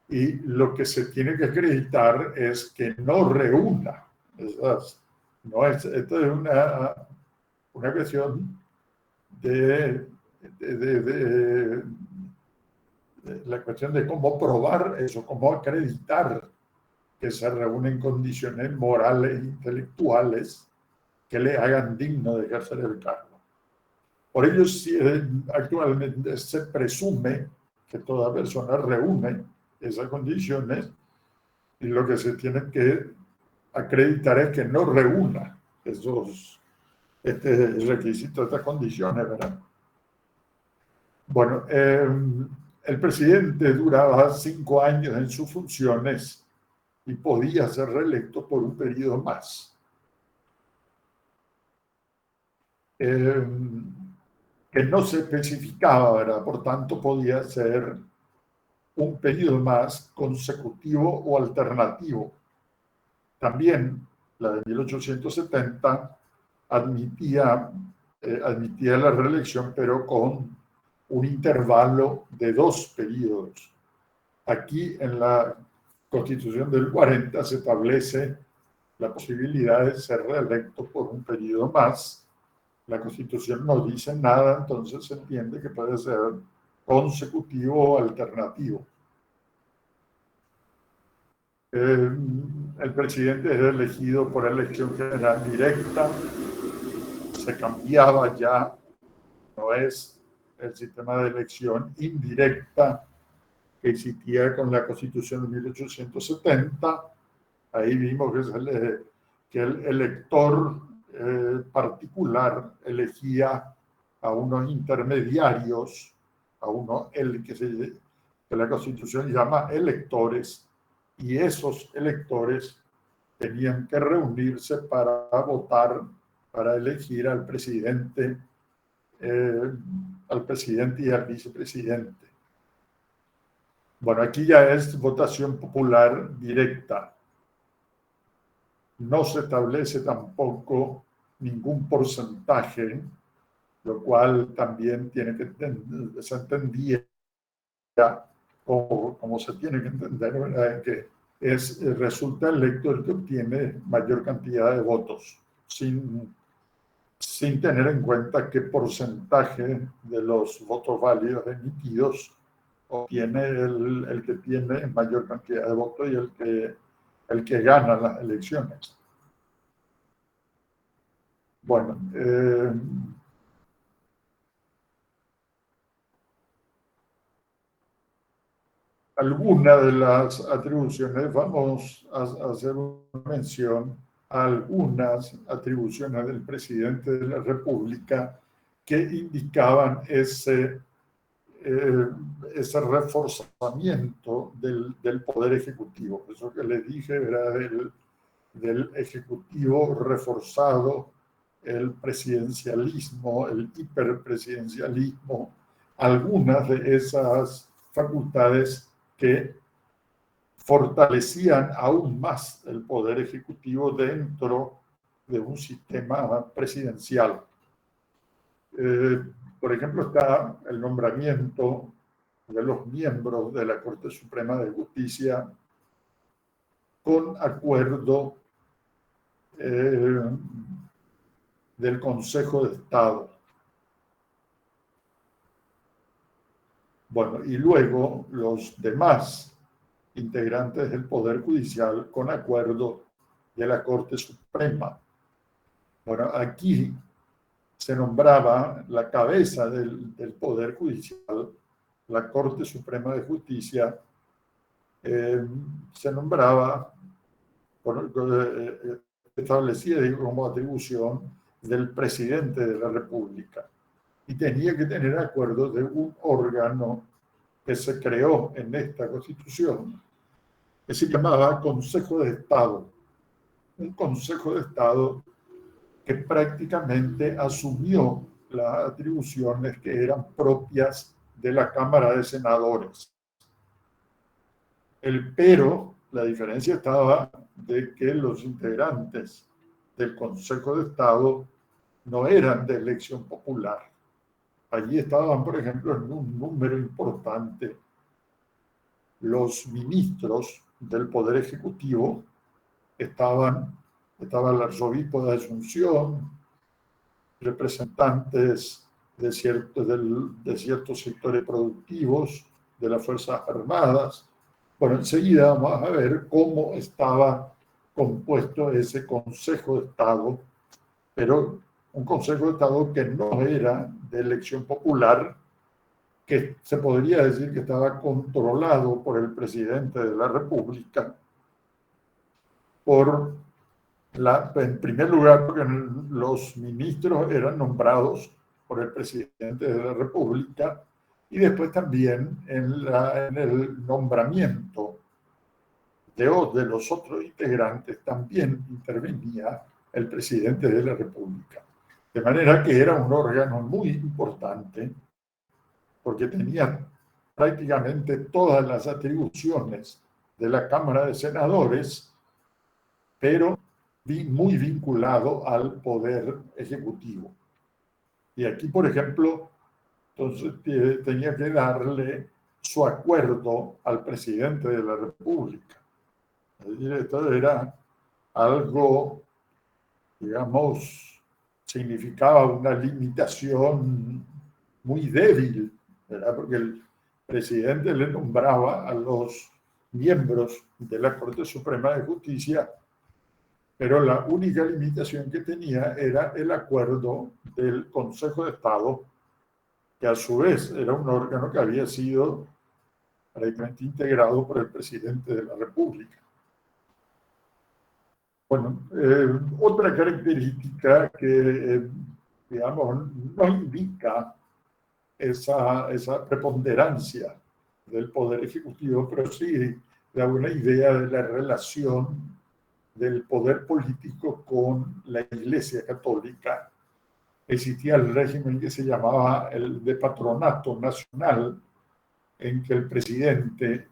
Speaker 1: y lo que se tiene que acreditar es que no reúna esas. No es, esto es una cuestión de la cuestión de cómo probar eso, cómo acreditar que se reúnen condiciones morales e intelectuales que le hagan digno de ejercer el cargo. Por ello, actualmente se presume que toda persona reúne esas condiciones y lo que se tiene que acreditar es que no reúna esos requisitos, estas condiciones, ¿verdad? Bueno, el presidente duraba 5 años en sus funciones y podía ser reelecto por un periodo más. Que no se especificaba, ¿verdad? Por tanto, podía ser un periodo más consecutivo o alternativo. También la de 1870 admitía la reelección, pero con un intervalo de 2 periodos. Aquí en la Constitución del 40 se establece la posibilidad de ser reelecto por un periodo más. La Constitución no dice nada, entonces se entiende que puede ser consecutivo o alternativo. El presidente era elegido por elección general directa, se cambiaba ya, no es el sistema de elección indirecta que existía con la Constitución de 1870. Ahí vimos que el elector particular elegía a unos intermediarios, a uno que la Constitución llama electores, y esos electores tenían que reunirse para votar, para elegir al presidente y al vicepresidente. Bueno, aquí ya es votación popular directa. No se establece tampoco ningún porcentaje, lo cual también tiene que se entendía como se tiene que entender, ¿verdad? Que resulta electo el que obtiene mayor cantidad de votos, sin tener en cuenta qué porcentaje de los votos válidos emitidos obtiene el que tiene mayor cantidad de votos y el que gana las elecciones. Bueno, algunas de las atribuciones, vamos a hacer una mención a algunas atribuciones del presidente de la República que indicaban ese reforzamiento del poder ejecutivo. Eso que les dije era del ejecutivo reforzado, el presidencialismo, el hiperpresidencialismo, algunas de esas facultades que fortalecían aún más el poder ejecutivo dentro de un sistema presidencial. Por ejemplo, está el nombramiento de los miembros de la Corte Suprema de Justicia con acuerdo del Consejo de Estado. Bueno, y luego los demás integrantes del Poder Judicial con acuerdo de la Corte Suprema. Bueno, aquí se nombraba la cabeza del Poder Judicial, la Corte Suprema de Justicia, se nombraba, establecida como atribución del presidente de la República, y tenía que tener acuerdo de un órgano que se creó en esta Constitución, que se llamaba Consejo de Estado. Un Consejo de Estado que prácticamente asumió las atribuciones que eran propias de la Cámara de Senadores. Pero la diferencia estaba de que los integrantes del Consejo de Estado no eran de elección popular. Allí estaban, por ejemplo, en un número importante los ministros del Poder Ejecutivo, estaba el arzobispo de Asunción, representantes de ciertos sectores productivos, de las Fuerzas Armadas. Bueno, enseguida vamos a ver cómo estaba compuesto ese Consejo de Estado, pero un Consejo de Estado que no era de elección popular, que se podría decir que estaba controlado por el presidente de la República, en primer lugar, porque los ministros eran nombrados por el presidente de la República, y después también en el nombramiento de los otros integrantes también intervenía el presidente de la República. De manera que era un órgano muy importante, porque tenía prácticamente todas las atribuciones de la Cámara de Senadores, pero muy vinculado al poder ejecutivo. Y aquí, por ejemplo, entonces tenía que darle su acuerdo al presidente de la República. Es decir, esto era algo, digamos, significaba una limitación muy débil, ¿verdad? Porque el presidente le nombraba a los miembros de la Corte Suprema de Justicia, pero la única limitación que tenía era el acuerdo del Consejo de Estado, que a su vez era un órgano que había sido prácticamente integrado por el presidente de la República. Bueno, otra característica que, digamos, no indica esa preponderancia del Poder Ejecutivo, pero sí da una idea de la relación del poder político con la Iglesia Católica. Existía el régimen que se llamaba el de patronato nacional, en que el presidente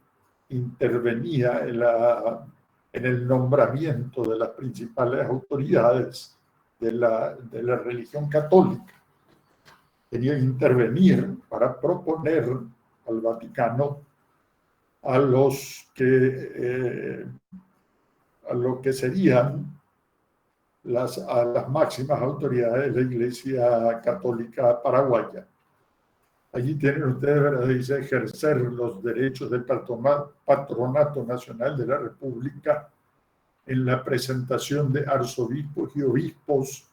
Speaker 1: intervenía en el nombramiento de las principales autoridades de la religión católica. Tenía que intervenir para proponer al Vaticano a lo que serían a las máximas autoridades de la Iglesia Católica paraguaya. Allí tienen ustedes, ¿verdad? Dice ejercer los derechos del patronato nacional de la República en la presentación de arzobispos y obispos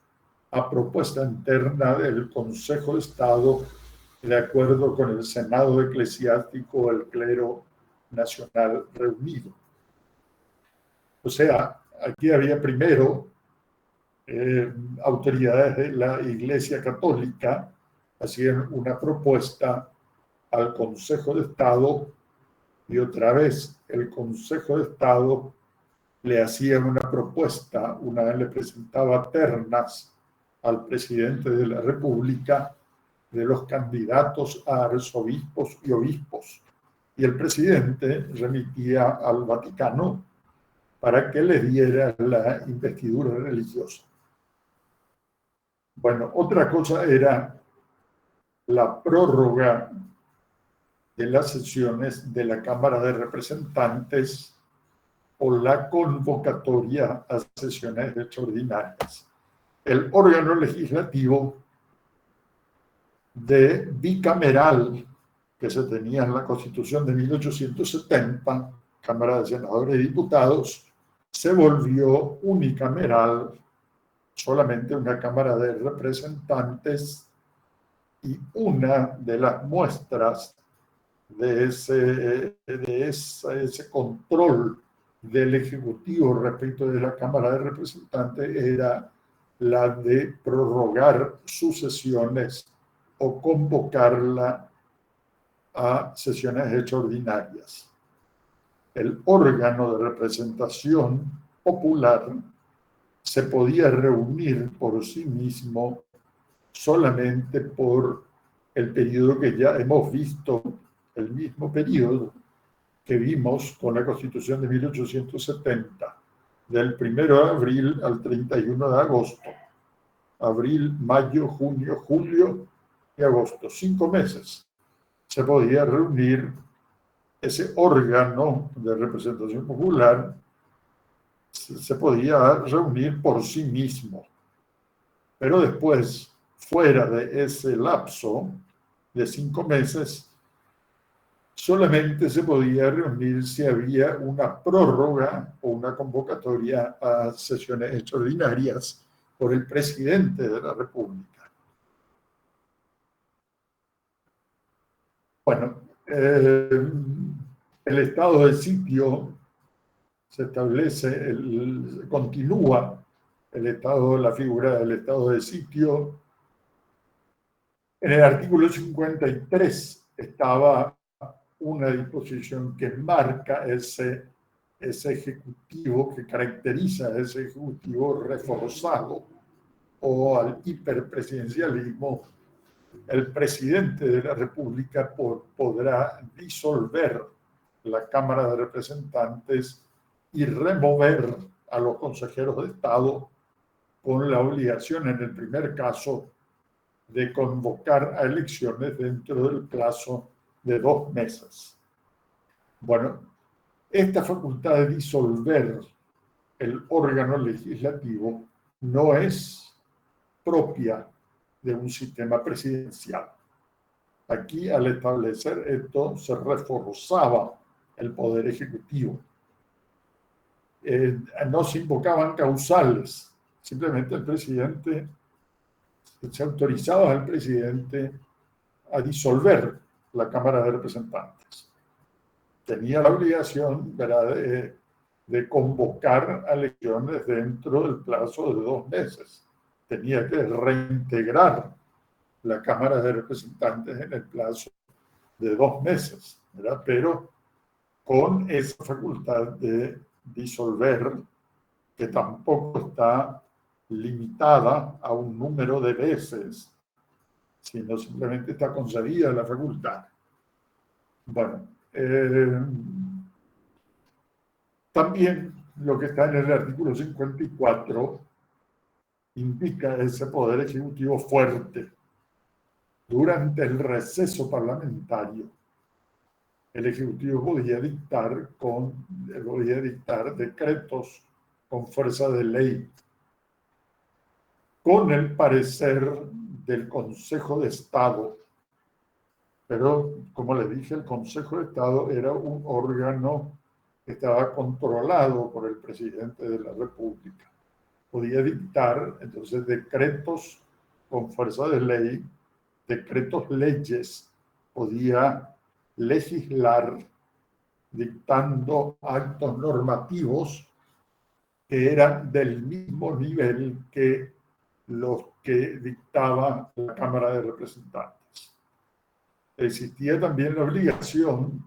Speaker 1: a propuesta interna del Consejo de Estado, de acuerdo con el Senado Eclesiástico del Clero Nacional Reunido. O sea, aquí había primero autoridades de la Iglesia Católica hacían una propuesta al Consejo de Estado y otra vez el Consejo de Estado le hacía una propuesta, una vez le presentaba ternas al presidente de la República de los candidatos a arzobispos y obispos, y el presidente remitía al Vaticano para que le diera la investidura religiosa. Bueno, otra cosa era la prórroga de las sesiones de la Cámara de Representantes o la convocatoria a sesiones extraordinarias. El órgano legislativo bicameral que se tenía en la Constitución de 1870, Cámara de Senadores y Diputados, se volvió unicameral, solamente una Cámara de Representantes, y una de las muestras de ese control del Ejecutivo respecto de la Cámara de Representantes era la de prorrogar sus sesiones o convocarla a sesiones extraordinarias. El órgano de representación popular se podía reunir por sí mismo solamente por el periodo que ya hemos visto, el mismo periodo que vimos con la Constitución de 1870, del 1 de abril al 31 de agosto. Abril, mayo, junio, julio y agosto. 5 meses se podía reunir ese órgano de representación popular, se podía reunir por sí mismo. Pero después, fuera de ese lapso de 5 meses, solamente se podía reunir si había una prórroga o una convocatoria a sesiones extraordinarias por el presidente de la República. Bueno, el estado de sitio se establece, continúa la figura del estado de sitio. En el artículo 53 estaba una disposición que marca ese ejecutivo, que caracteriza a ese ejecutivo reforzado o al hiperpresidencialismo. El presidente de la República podrá disolver la Cámara de Representantes y remover a los consejeros de Estado con la obligación, en el primer caso, de convocar a elecciones dentro del plazo de 2 meses. Bueno, esta facultad de disolver el órgano legislativo no es propia de un sistema presidencial. Aquí, al establecer esto, se reforzaba el Poder Ejecutivo. No se invocaban causales, simplemente el presidente, se autorizaba al presidente a disolver la Cámara de Representantes. Tenía la obligación, ¿verdad?, de convocar a elecciones dentro del plazo de 2 meses. Tenía que reintegrar la Cámara de Representantes en el plazo de 2 meses, ¿verdad? Pero con esa facultad de disolver, que tampoco está limitada a un número de veces, sino simplemente está concedida la facultad. Bueno, también lo que está en el artículo 54 indica ese poder ejecutivo fuerte. Durante el receso parlamentario, el Ejecutivo podía dictar decretos con fuerza de ley, con el parecer del Consejo de Estado. Pero, como le dije, el Consejo de Estado era un órgano que estaba controlado por el presidente de la República. Podía dictar, entonces, decretos con fuerza de ley, decretos leyes, podía legislar dictando actos normativos que eran del mismo nivel que los que dictaba la Cámara de Representantes. Existía también la obligación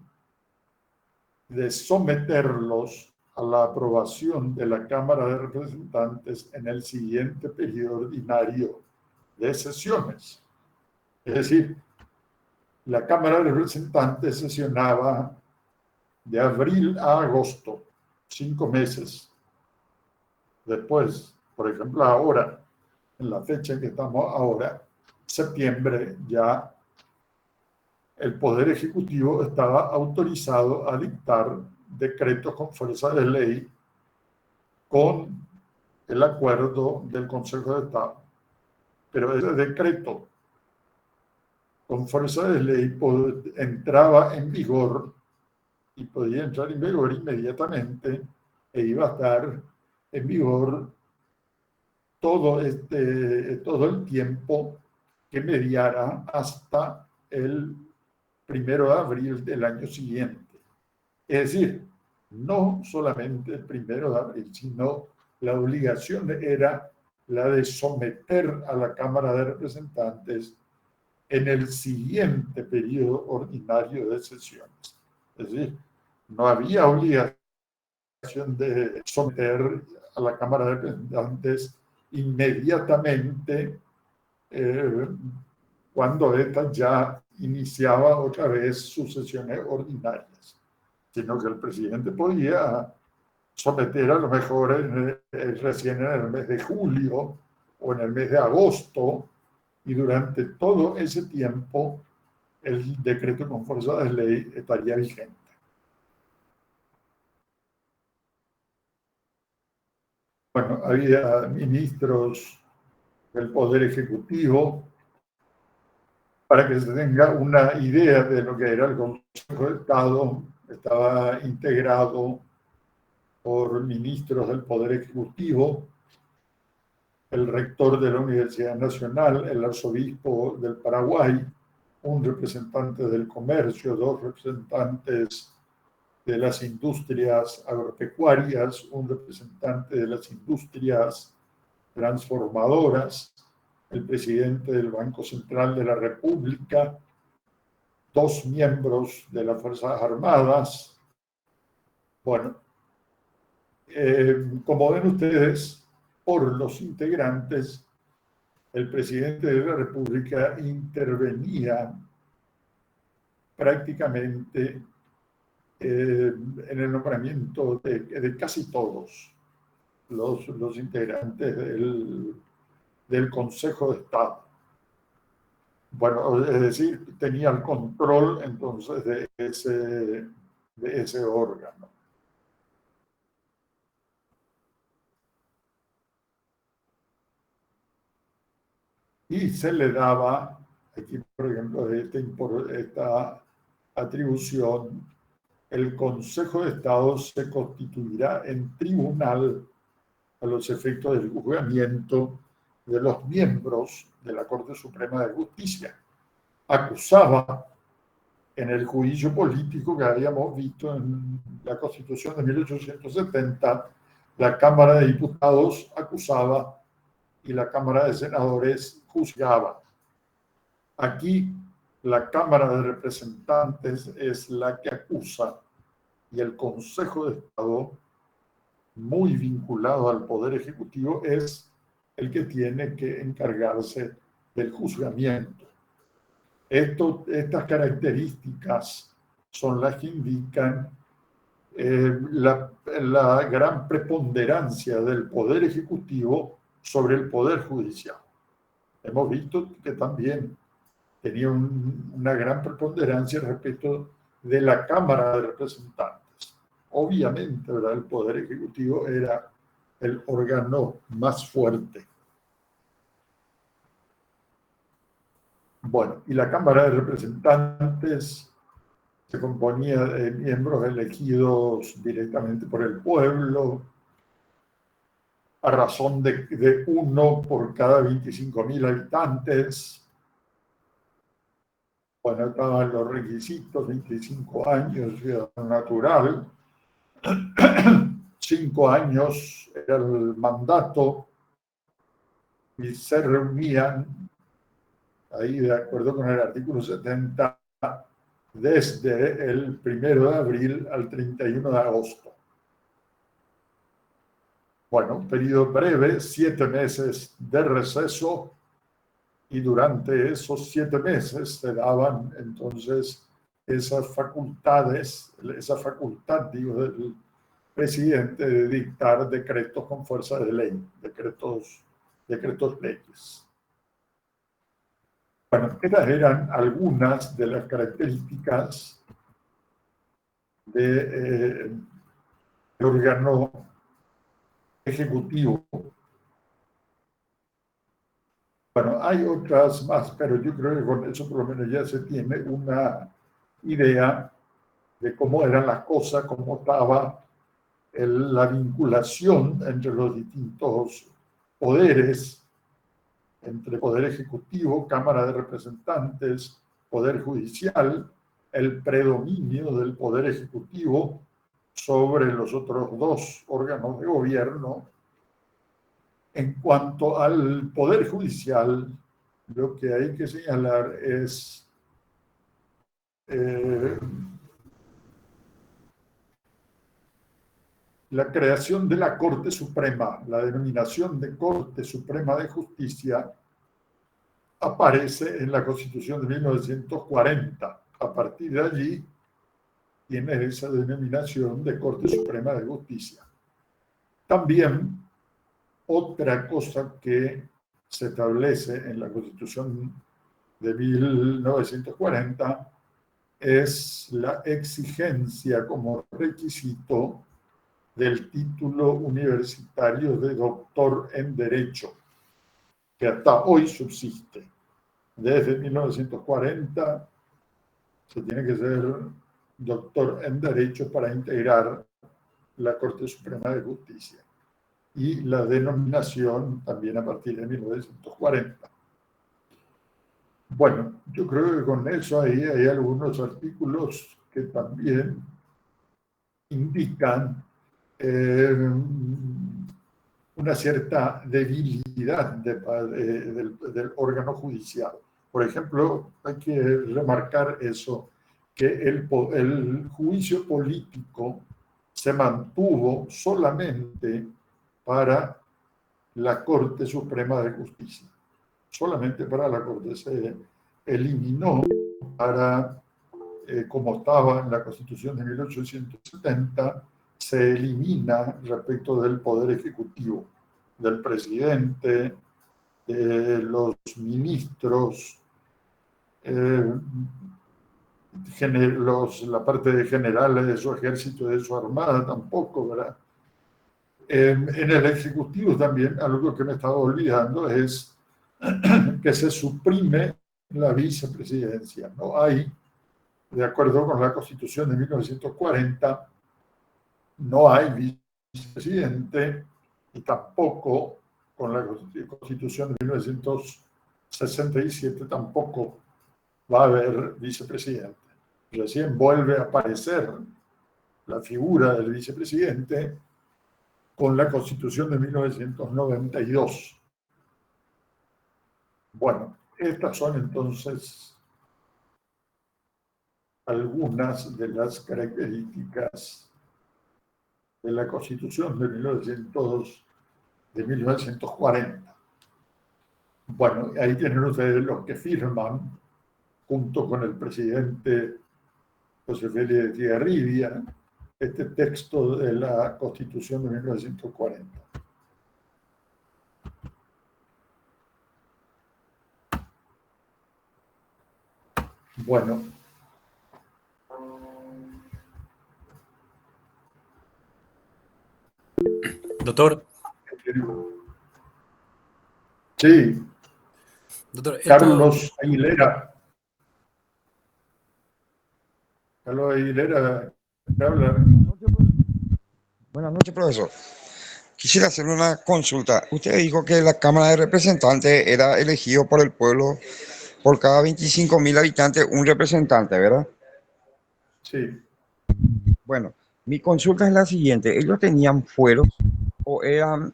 Speaker 1: de someterlos a la aprobación de la Cámara de Representantes en el siguiente periodo ordinario de sesiones. Es decir, la Cámara de Representantes sesionaba de abril a agosto, 5 meses. Después, por ejemplo, ahora, en la fecha en que estamos ahora, septiembre, ya el Poder Ejecutivo estaba autorizado a dictar decretos con fuerza de ley con el acuerdo del Consejo de Estado. Pero ese decreto con fuerza de ley entraba en vigor y podía entrar en vigor inmediatamente e iba a estar en vigor todo el tiempo que mediara hasta el 1 de abril del año siguiente. Es decir, no solamente el 1 de abril, sino la obligación era la de someter a la Cámara de Representantes en el siguiente periodo ordinario de sesiones. Es decir, no había obligación de someter a la Cámara de Representantes inmediatamente cuando ésta ya iniciaba otra vez sus sesiones ordinarias, sino que el presidente podía someter a lo mejor recién en el mes de julio o en el mes de agosto, y durante todo ese tiempo el decreto con fuerza de ley estaría vigente. Bueno, había ministros del Poder Ejecutivo. Para que se tenga una idea de lo que era el Consejo de Estado, estaba integrado por ministros del Poder Ejecutivo, el rector de la Universidad Nacional, el arzobispo del Paraguay, un representante del comercio, 2 representantes de las industrias agropecuarias, un representante de las industrias transformadoras, el presidente del Banco Central de la República, 2 miembros de las Fuerzas Armadas. Bueno, como ven ustedes, por los integrantes, el presidente de la República intervenía prácticamente en el nombramiento de casi todos los integrantes del Consejo de Estado. Bueno, es decir, tenía el control entonces de ese órgano. Y se le daba, aquí por ejemplo, esta atribución el Consejo de Estado se constituirá en tribunal a los efectos del juzgamiento de los miembros de la Corte Suprema de Justicia. Acusaba en el juicio político que habíamos visto en la Constitución de 1870, la Cámara de Diputados acusaba y la Cámara de Senadores juzgaba. Aquí la Cámara de Representantes es la que acusa y el Consejo de Estado, muy vinculado al Poder Ejecutivo, es el que tiene que encargarse del juzgamiento. Estas características son las que indican la gran preponderancia del Poder Ejecutivo sobre el Poder Judicial. Hemos visto que también tenía una gran preponderancia respecto de la Cámara de Representantes. Obviamente, ¿verdad?, el Poder Ejecutivo era el órgano más fuerte. Bueno, y la Cámara de Representantes se componía de miembros elegidos directamente por el pueblo, a razón de uno por cada 25.000 habitantes. Bueno, estaban los requisitos: 25 años, ciudadano natural, 5 años era el mandato, y se reunían ahí, de acuerdo con el artículo 70, desde el 1 de abril al 31 de agosto. Bueno, un periodo breve, 7 meses de receso, y durante esos 7 meses se daban entonces esas facultades, esa facultad, digo, del presidente de dictar decretos con fuerza de ley, decretos leyes. Bueno, estas eran algunas de las características de órgano ejecutivo. Bueno, hay otras más, pero yo creo que con eso por lo menos ya se tiene una idea de cómo eran las cosas, cómo estaba la vinculación entre los distintos poderes, entre Poder Ejecutivo, Cámara de Representantes, Poder Judicial, el predominio del Poder Ejecutivo sobre los otros 2 órganos de gobierno. En cuanto al Poder Judicial, lo que hay que señalar es la creación de la Corte Suprema. La denominación de Corte Suprema de Justicia aparece en la Constitución de 1940. A partir de allí tiene esa denominación de Corte Suprema de Justicia. También otra cosa que se establece en la Constitución de 1940 es la exigencia como requisito del título universitario de doctor en Derecho, que hasta hoy subsiste. Desde 1940 se tiene que ser doctor en Derecho para integrar la Corte Suprema de Justicia. Y la denominación también a partir de 1940. Bueno, yo creo que con eso ahí hay algunos artículos que también indican una cierta debilidad del órgano judicial. Por ejemplo, hay que remarcar eso, que el juicio político se mantuvo solamente para la Corte Suprema de Justicia. Solamente para la Corte. Se eliminó para, como estaba en la Constitución de 1870, se elimina respecto del Poder Ejecutivo, del presidente, de los ministros, la parte de generales de su ejército y de su armada tampoco, ¿verdad? En el Ejecutivo también, algo que me estaba olvidando es que se suprime la vicepresidencia. No hay de acuerdo con la Constitución de 1940, no hay vicepresidente y tampoco con la Constitución de 1967 tampoco va a haber vicepresidente. Recién vuelve a aparecer la figura del vicepresidente con la Constitución de 1992. Bueno, estas son entonces algunas de las características de la Constitución de 1940. Bueno, ahí tienen ustedes los que firman, junto con el presidente José Félix Echeverría, este texto de la Constitución de 1940. Bueno.
Speaker 4: Doctor.
Speaker 1: Sí.
Speaker 4: Doctor,
Speaker 1: Carlos Aguilera. Carlos Aguilera, ¿qué habla?
Speaker 5: Buenas noches, profesor. Quisiera hacer una consulta. Usted dijo que la Cámara de Representantes era elegido por el pueblo, por cada 25.000 habitantes, un representante, ¿verdad?
Speaker 1: Sí.
Speaker 5: Bueno, mi consulta es la siguiente. ¿Ellos tenían fueros o eran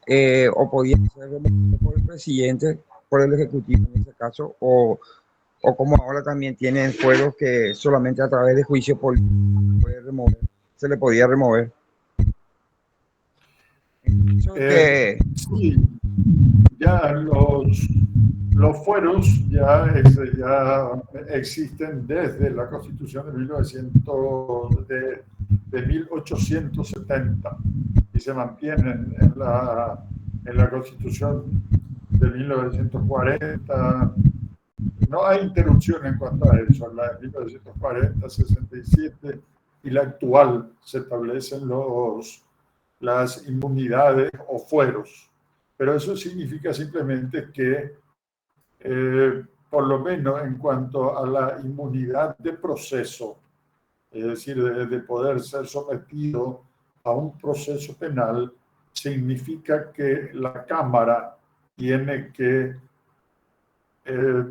Speaker 5: o podían ser removidos por el presidente, por el Ejecutivo en ese caso, o como ahora también tienen fueros que solamente a través de juicio político se le podía remover?
Speaker 1: Sí, ya los fueros ya existen desde la Constitución de 1870 y se mantienen en la Constitución de 1940. No hay interrupción en cuanto a eso. La de 1940, 67 y la actual se establecen las inmunidades o fueros. Pero eso significa simplemente que, por lo menos en cuanto a la inmunidad de proceso, es decir, de poder ser sometido a un proceso penal, significa que la Cámara tiene que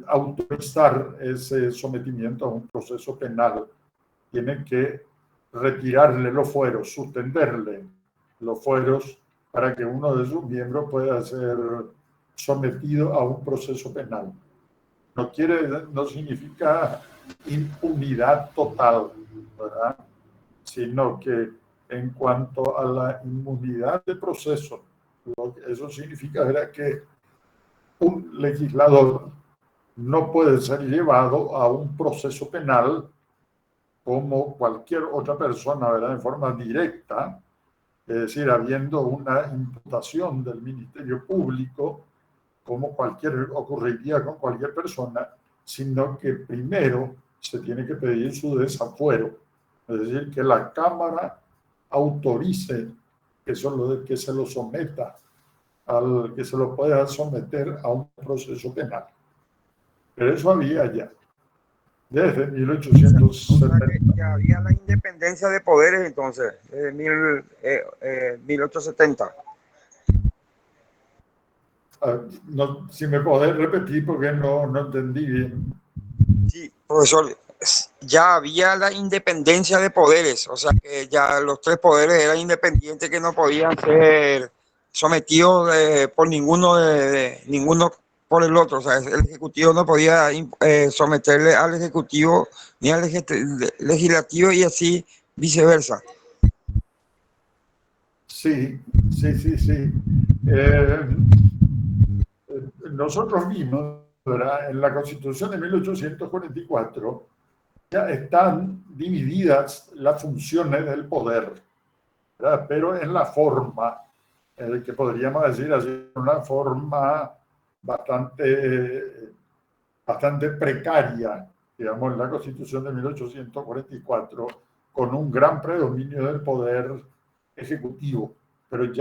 Speaker 1: autorizar ese sometimiento a un proceso penal, tiene que retirarle los fueros, suspenderle los fueros para que uno de sus miembros pueda ser sometido a un proceso penal. No significa impunidad total, ¿verdad? Sino que en cuanto a la inmunidad de proceso, eso significa, ¿verdad?, que un legislador no puede ser llevado a un proceso penal como cualquier otra persona, ¿verdad?, en forma directa, es decir, habiendo una imputación del Ministerio Público, como ocurriría con cualquier persona, sino que primero se tiene que pedir su desafuero, es decir, que la Cámara autorice que se lo someta, que se lo pueda someter a un proceso penal. Pero eso había ya, desde 1870.
Speaker 5: O sea que ya había la independencia de poderes entonces, desde 1870.
Speaker 1: No, si me podés repetir porque no entendí bien.
Speaker 5: Sí, profesor, ya había la independencia de poderes, o sea que ya los tres poderes eran independientes, que no podían ser sometidos por ninguno por el otro. O sea, el Ejecutivo no podía someterle al Ejecutivo ni al Legislativo, y así viceversa.
Speaker 1: Sí. Nosotros vimos, ¿verdad?, en la Constitución de 1844 ya están divididas las funciones del poder, ¿verdad?, pero en la forma, que podríamos decir así, una forma bastante precaria, digamos, en la Constitución de 1844, con un gran predominio del poder ejecutivo. Pero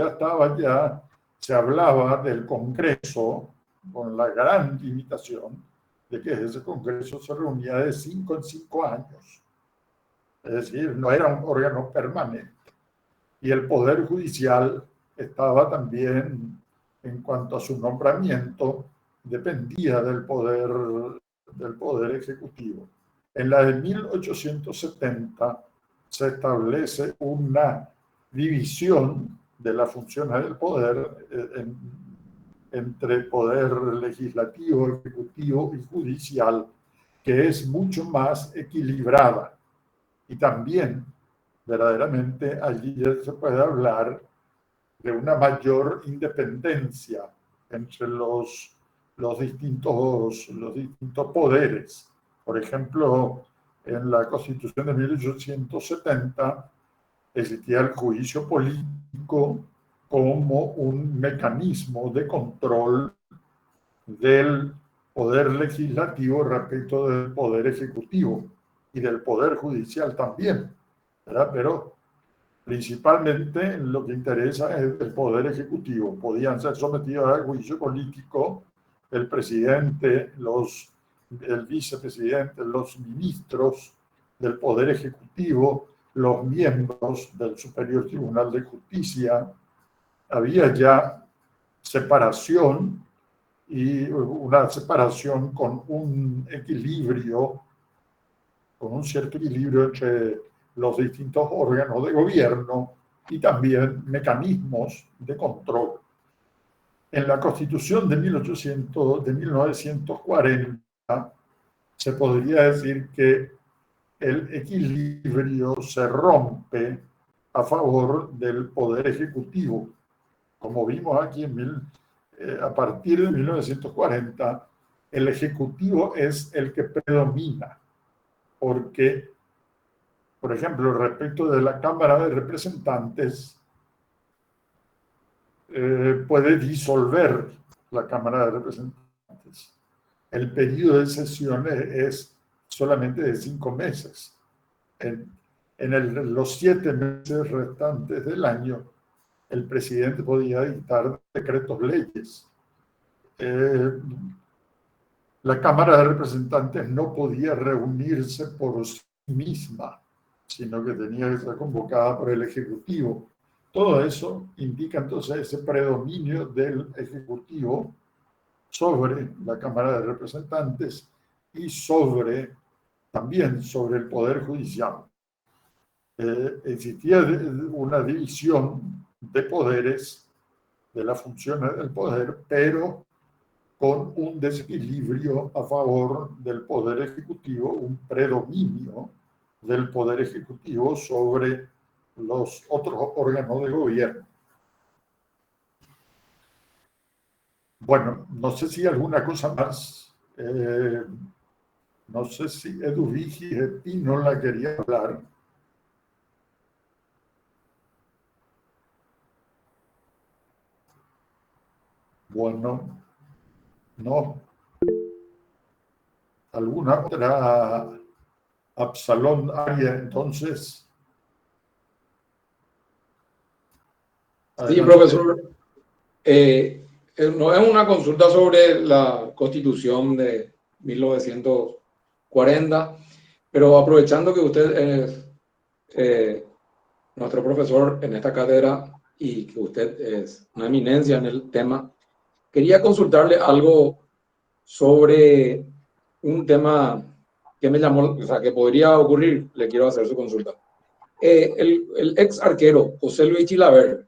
Speaker 1: se hablaba del Congreso, con la gran limitación de que ese Congreso se reunía de 5 en 5 años. es decir, no era un órgano permanente. Y el Poder Judicial estaba también, en cuanto a su nombramiento, dependía del poder ejecutivo. En la de 1870 se establece una división de las funciones del poder entre poder legislativo, ejecutivo y judicial, que es mucho más equilibrada. Y también, verdaderamente, allí ya se puede hablar de una mayor independencia entre los distintos poderes. Por ejemplo, en la Constitución de 1870 existía el juicio político como un mecanismo de control del poder legislativo respecto del poder ejecutivo y del poder judicial también, ¿verdad? Pero principalmente lo que interesa es el poder ejecutivo. Podían ser sometidos al juicio político el presidente, el vicepresidente, los ministros del poder ejecutivo, los miembros del Superior Tribunal de Justicia. Había ya separación, y una separación con un equilibrio, con un cierto equilibrio entre los distintos órganos de gobierno y también mecanismos de control. En la Constitución de 1940 se podría decir que el equilibrio se rompe a favor del poder ejecutivo. Como vimos aquí a partir de 1940, el ejecutivo es el que predomina, porque, por ejemplo, respecto de la Cámara de Representantes, puede disolver la Cámara de Representantes. El periodo de sesiones es solamente de 5 meses. En los 7 meses restantes del año, el presidente podía dictar decretos leyes. La Cámara de Representantes no podía reunirse por sí misma, sino que tenía que ser convocada por el Ejecutivo. Todo eso indica entonces ese predominio del Ejecutivo sobre la Cámara de Representantes y también sobre el Poder Judicial. Existía una división de poderes, de las funciones del poder, pero con un desequilibrio a favor del Poder Ejecutivo, un predominio del Poder Ejecutivo sobre los otros órganos de gobierno. Bueno, no sé si alguna cosa más. No sé si Eduvigi no la quería hablar. Bueno, no. ¿Alguna otra? Absalón Aria, entonces.
Speaker 2: Sí, profesor. No es una consulta sobre la Constitución de 1940, pero aprovechando que usted es nuestro profesor en esta cátedra y que usted es una eminencia en el tema, quería consultarle algo sobre un tema que me llamó, o sea, que podría ocurrir. Le quiero hacer su consulta. El ex arquero José Luis Chilavert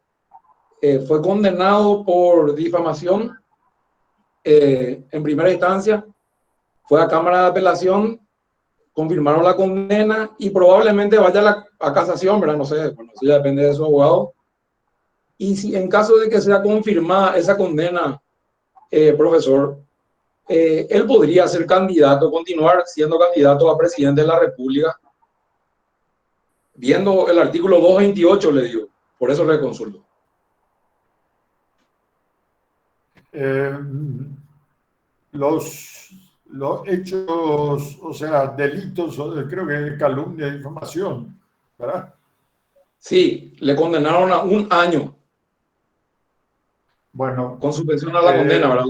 Speaker 2: fue condenado por difamación en primera instancia, fue a Cámara de Apelación, confirmaron la condena y probablemente vaya a casación, ¿verdad? No sé, bueno, eso ya depende de su abogado. Y si en caso de que sea confirmada esa condena, profesor, él podría ser candidato, continuar siendo candidato a presidente de la República, viendo el artículo 228, le digo, por eso le consulto.
Speaker 1: Los hechos, o sea, delitos, creo que calumnia y difamación, ¿verdad?
Speaker 2: Sí, le condenaron a 1 año.
Speaker 1: Bueno.
Speaker 2: Con suspensión a la condena, ¿verdad?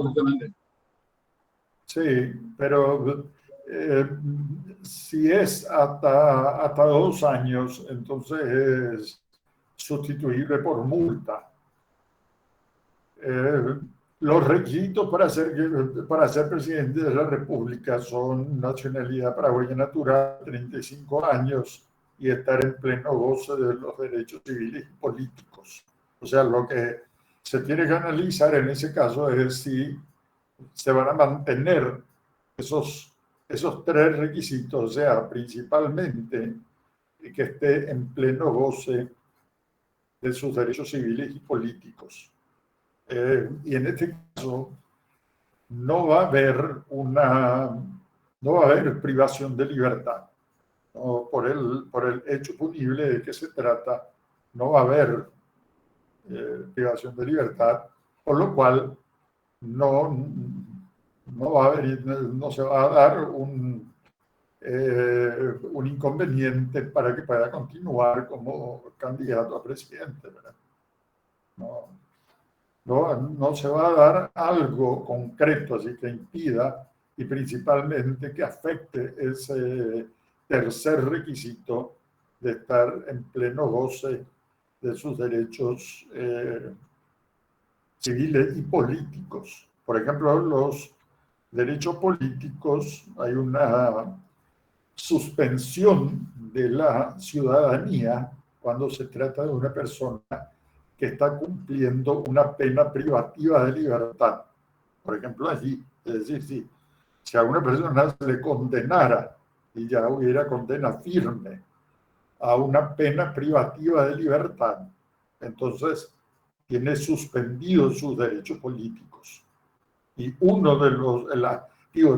Speaker 1: Sí, pero Si es hasta 2 años, entonces es sustituible por multa. Los requisitos para ser presidente de la República son nacionalidad paraguaya natural, 35 años, y estar en pleno goce de los derechos civiles y políticos. O sea, lo que se tiene que analizar en ese caso es si se van a mantener esos 3 requisitos, o sea, principalmente que esté en pleno goce de sus derechos civiles y políticos. Y en este caso no va a haber privación de libertad, ¿no? Por el hecho punible de que se trata, no va a haber privación de libertad, por lo cual no se va a dar un inconveniente para que pueda continuar como candidato a presidente, ¿verdad? No se va a dar algo concreto, así que impida y principalmente que afecte ese tercer requisito de estar en pleno goce de sus derechos civiles y políticos. Por ejemplo, los derechos políticos, hay una suspensión de la ciudadanía cuando se trata de una persona que está cumpliendo una pena privativa de libertad. Por ejemplo, allí, es decir, si a una persona se le condenara y ya hubiera condena firme a una pena privativa de libertad, entonces tiene suspendidos sus derechos políticos. Y uno de los,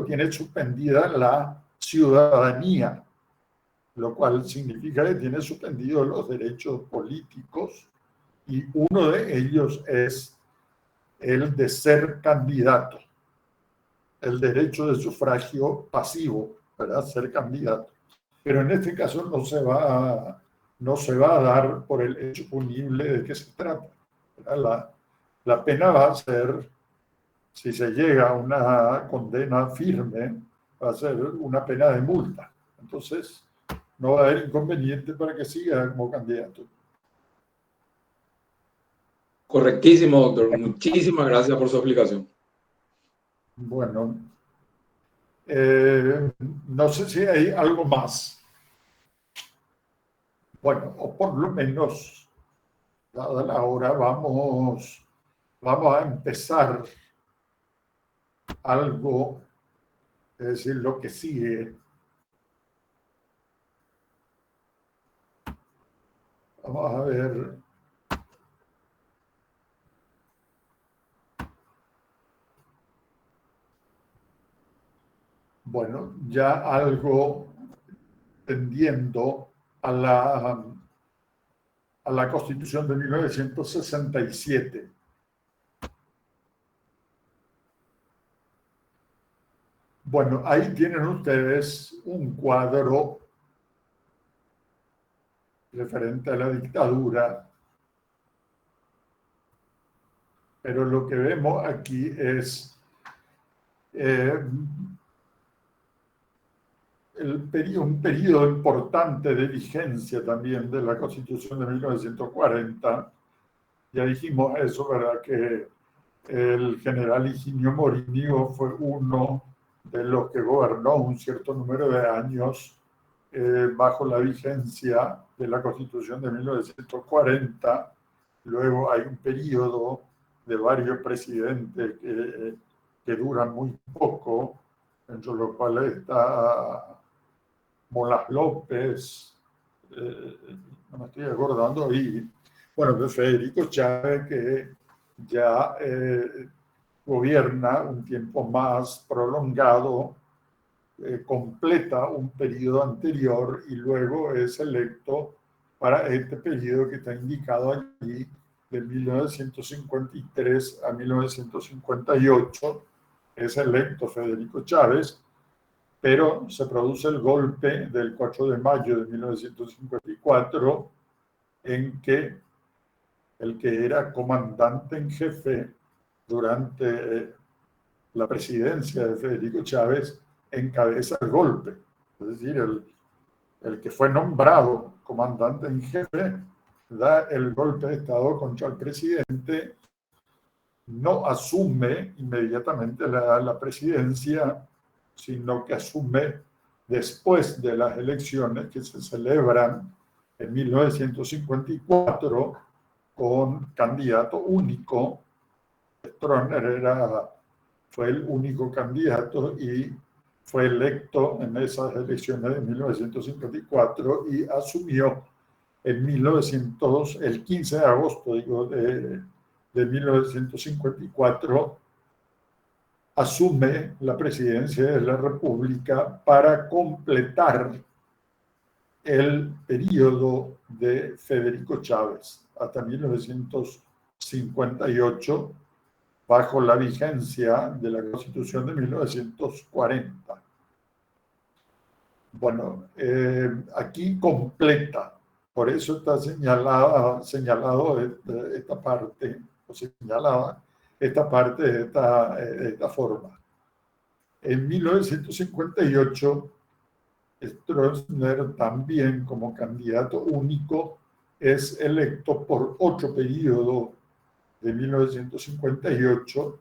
Speaker 1: tiene suspendida la ciudadanía, lo cual significa que tiene suspendidos los derechos políticos, y uno de ellos es el de ser candidato, el derecho de sufragio pasivo, ¿verdad? Ser candidato. Pero en este caso no se va a dar por el hecho punible de que se trata. La pena va a ser, si se llega a una condena firme, va a ser una pena de multa. Entonces, no va a haber inconveniente para que siga como candidato.
Speaker 2: Correctísimo, doctor. Muchísimas gracias por su explicación.
Speaker 1: Bueno, no sé si hay algo más. Bueno, o por lo menos, dada la hora, vamos a empezar algo, es decir, lo que sigue. Vamos a ver. Bueno, ya algo tendiendo a la Constitución de 1967. Bueno, ahí tienen ustedes un cuadro referente a la dictadura, pero lo que vemos aquí es un periodo importante de vigencia también de la Constitución de 1940. Ya dijimos eso, ¿verdad? Que el general Higinio Morínigo fue uno de los que gobernó un cierto número de años bajo la vigencia de la Constitución de 1940. Luego hay un periodo de varios presidentes que duran muy poco, entre los cuales está Molas López, no me estoy acordando, y bueno, de Federico Chávez, que ya gobierna un tiempo más prolongado, completa un periodo anterior y luego es electo para este periodo que está indicado allí, de 1953 a 1958, es electo Federico Chávez, pero se produce el golpe del 4 de mayo de 1954, en que el que era comandante en jefe durante la presidencia de Federico Chávez encabeza el golpe. Es decir, el que fue nombrado comandante en jefe da el golpe de Estado contra el presidente, no asume inmediatamente la presidencia, sino que asume después de las elecciones que se celebran en 1954 con candidato único. Stroessner fue el único candidato y fue electo en esas elecciones de 1954 y asumió en el 15 de agosto de 1954, asume la presidencia de la República para completar el periodo de Federico Chávez hasta 1958, bajo la vigencia de la Constitución de 1940. Bueno, aquí completa, por eso está señalado esta parte, o señalada esta parte de esta forma. En 1958, Stroessner, también como candidato único, es electo por otro periodo de 1958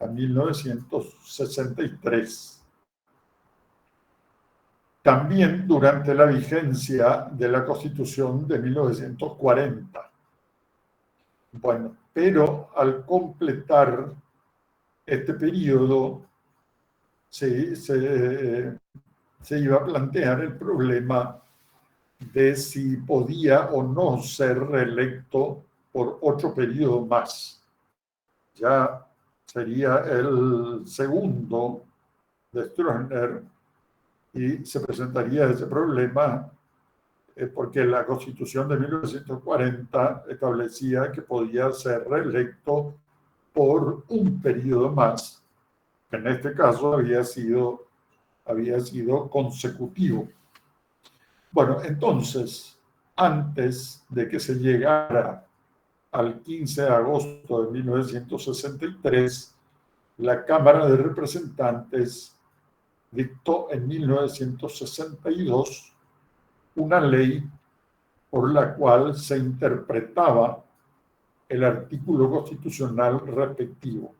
Speaker 1: a 1963. También durante la vigencia de la Constitución de 1940. Bueno, pero al completar este periodo se iba a plantear el problema de si podía o no ser reelecto por otro periodo más. Ya sería el segundo de Stroessner y se presentaría ese problema porque la Constitución de 1940 establecía que podía ser reelecto por un periodo más, que en este caso había sido consecutivo. Bueno, entonces, antes de que se llegara al 15 de agosto de 1963, la Cámara de Representantes dictó en 1962 una ley por la cual se interpretaba el artículo constitucional respectivo.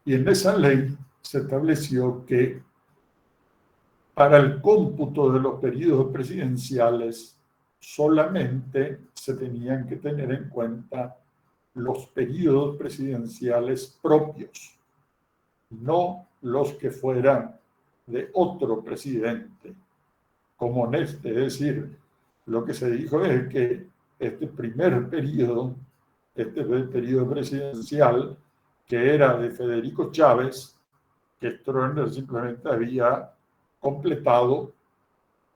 Speaker 1: Y en esa ley se estableció que para el cómputo de los periodos presidenciales solamente se tenían que tener en cuenta los periodos presidenciales propios, no los que fueran de otro presidente, como en este. Es decir, lo que se dijo es que este primer periodo, este periodo presidencial, que era de Federico Chávez, que Stroessner simplemente había completado,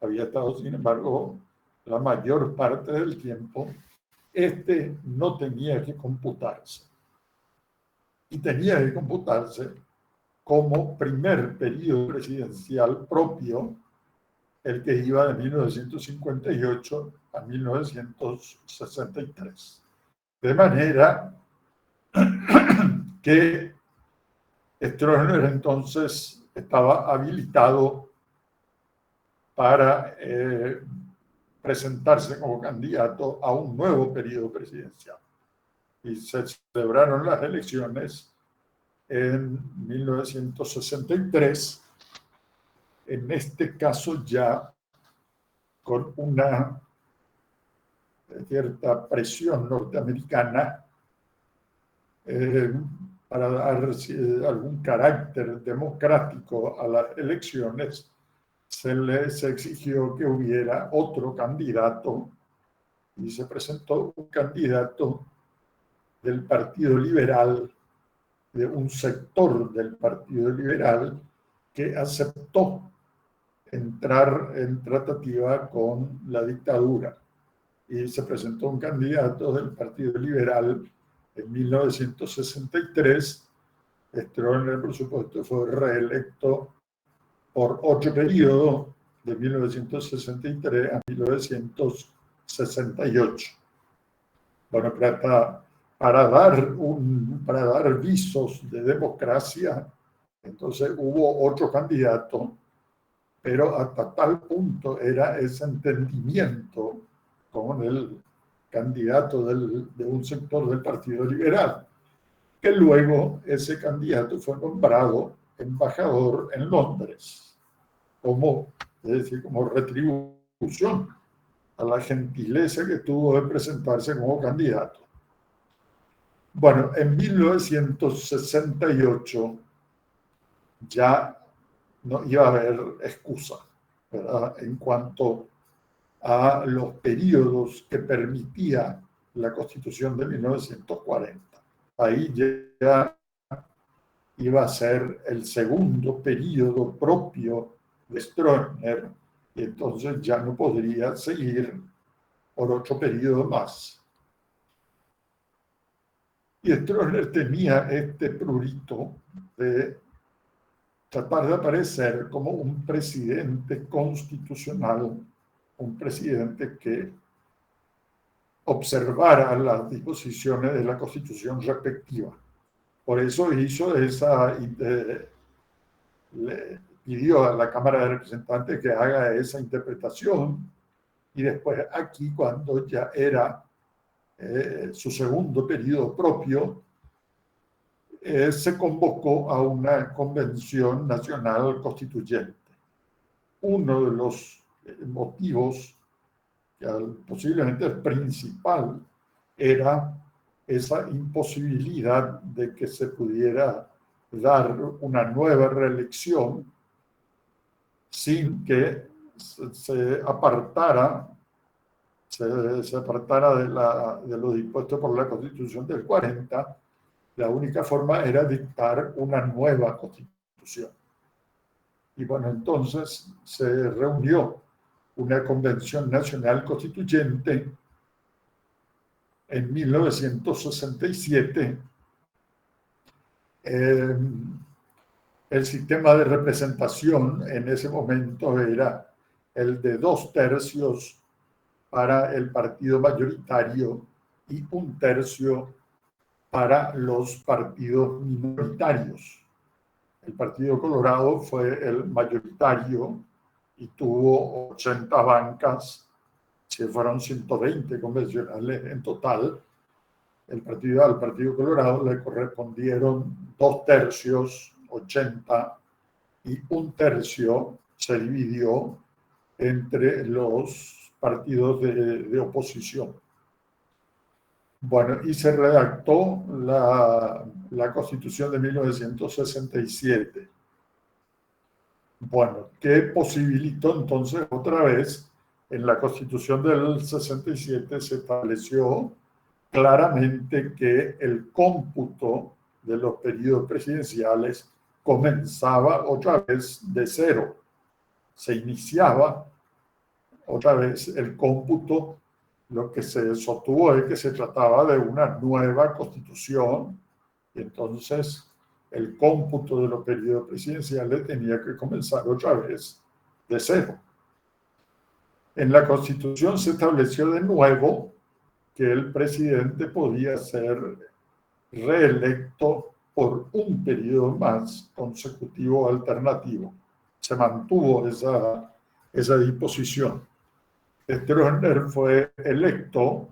Speaker 1: había estado, sin embargo, la mayor parte del tiempo, este no tenía que computarse. Y tenía que computarse como primer periodo presidencial propio, el que iba de 1958 a 1963. De manera que Stroessner entonces estaba habilitado para presentarse como candidato a un nuevo periodo presidencial. Y se celebraron las elecciones en 1963, en este caso ya con una cierta presión norteamericana para dar algún carácter democrático a las elecciones. Se exigió que hubiera otro candidato y se presentó un candidato del Partido Liberal, de un sector del Partido Liberal que aceptó entrar en tratativa con la dictadura. Y se presentó un candidato del Partido Liberal en 1963. Stroessner, por supuesto, fue reelecto por otro periodo de 1963 a 1968. Bueno, para dar visos de democracia, Entonces hubo otro candidato, pero hasta tal punto era ese entendimiento con el candidato de un sector del Partido Liberal, que luego ese candidato fue nombrado embajador en Londres, es decir, como retribución a la gentileza que tuvo de presentarse como candidato. Bueno, en 1968 ya no iba a haber excusa, ¿verdad?, en cuanto a los periodos que permitía la Constitución de 1940. Ahí ya iba a ser el segundo periodo propio de Stroessner, y entonces ya no podría seguir por otro periodo más. Y Stroessner tenía este prurito de tratar de aparecer como un presidente constitucional, un presidente que observara las disposiciones de la Constitución respectiva. Por eso hizo le pidió a la Cámara de Representantes que haga esa interpretación, y después aquí, cuando ya era su segundo periodo propio, se convocó a una convención nacional constituyente. Uno de los motivos, posiblemente el principal, era esa imposibilidad de que se pudiera dar una nueva reelección sin que se apartara de lo dispuesto por la Constitución del 40. La única forma era dictar una nueva Constitución. Y bueno, entonces se reunió una Convención Nacional Constituyente en 1967. El sistema de representación en ese momento era el de 2/3 para el partido mayoritario y 1/3 para los partidos minoritarios. El Partido Colorado fue el mayoritario y tuvo 80 bancas, se fueron 120 convencionales en total. Al Partido Colorado le correspondieron 2/3, 80, y 1/3 se dividió entre los partidos de oposición. Bueno, y se redactó la Constitución de 1967. Bueno, ¿qué posibilitó entonces otra vez? En la Constitución del 67 se estableció claramente que el cómputo de los periodos presidenciales comenzaba otra vez de cero. Se iniciaba otra vez el cómputo. Lo que se sostuvo es que se trataba de una nueva constitución, y entonces el cómputo de los periodos presidenciales tenía que comenzar otra vez de cero. En la Constitución se estableció de nuevo que el presidente podía ser reelecto por un periodo más consecutivo alternativo. Se mantuvo esa disposición. Stroessner fue electo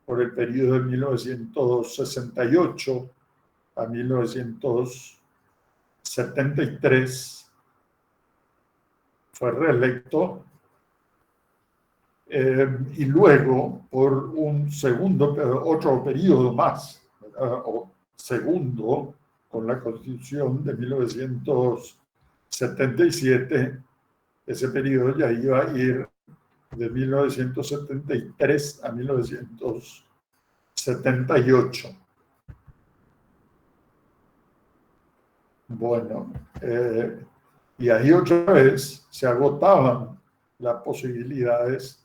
Speaker 1: por el periodo de 1968 a 1973. Fue reelecto y luego por otro periodo más, o segundo, con la Constitución de 1977. Ese periodo ya iba a ir de 1973 a 1978. Bueno, y ahí otra vez se agotaban las posibilidades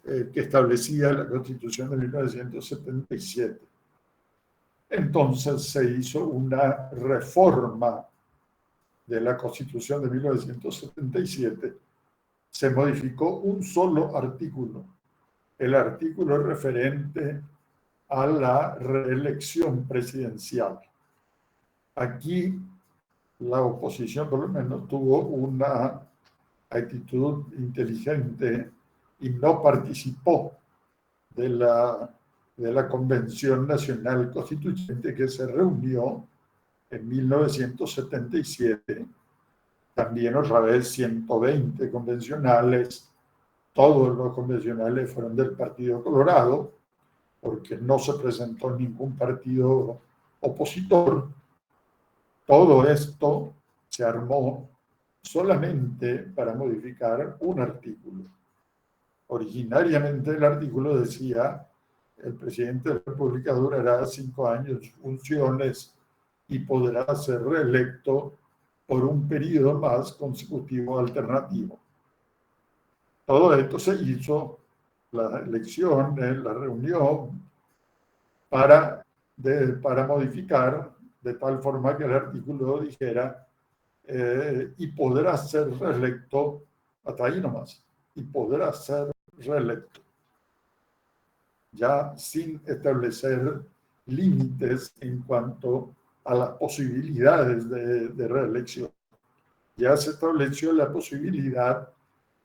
Speaker 1: que establecía la Constitución de 1977. Entonces se hizo una reforma de la Constitución de 1977. Se modificó un solo artículo, el artículo referente a la reelección presidencial. Aquí la oposición por lo menos tuvo una actitud inteligente y no participó de la Convención Nacional Constituyente que se reunió en 1977. También otra vez 120 convencionales, todos los convencionales fueron del Partido Colorado, porque no se presentó ningún partido opositor. Todo esto se armó solamente para modificar un artículo. Originariamente el artículo decía: el presidente de la República durará 5 años de funciones y podrá ser reelecto por un periodo más consecutivo alternativo. Todo esto se hizo, la elección, la reunión, para modificar de tal forma que el artículo dijera y podrá ser reelecto, hasta ahí nomás, y podrá ser reelecto, ya sin establecer límites en cuanto a las posibilidades de reelección. Ya se estableció la posibilidad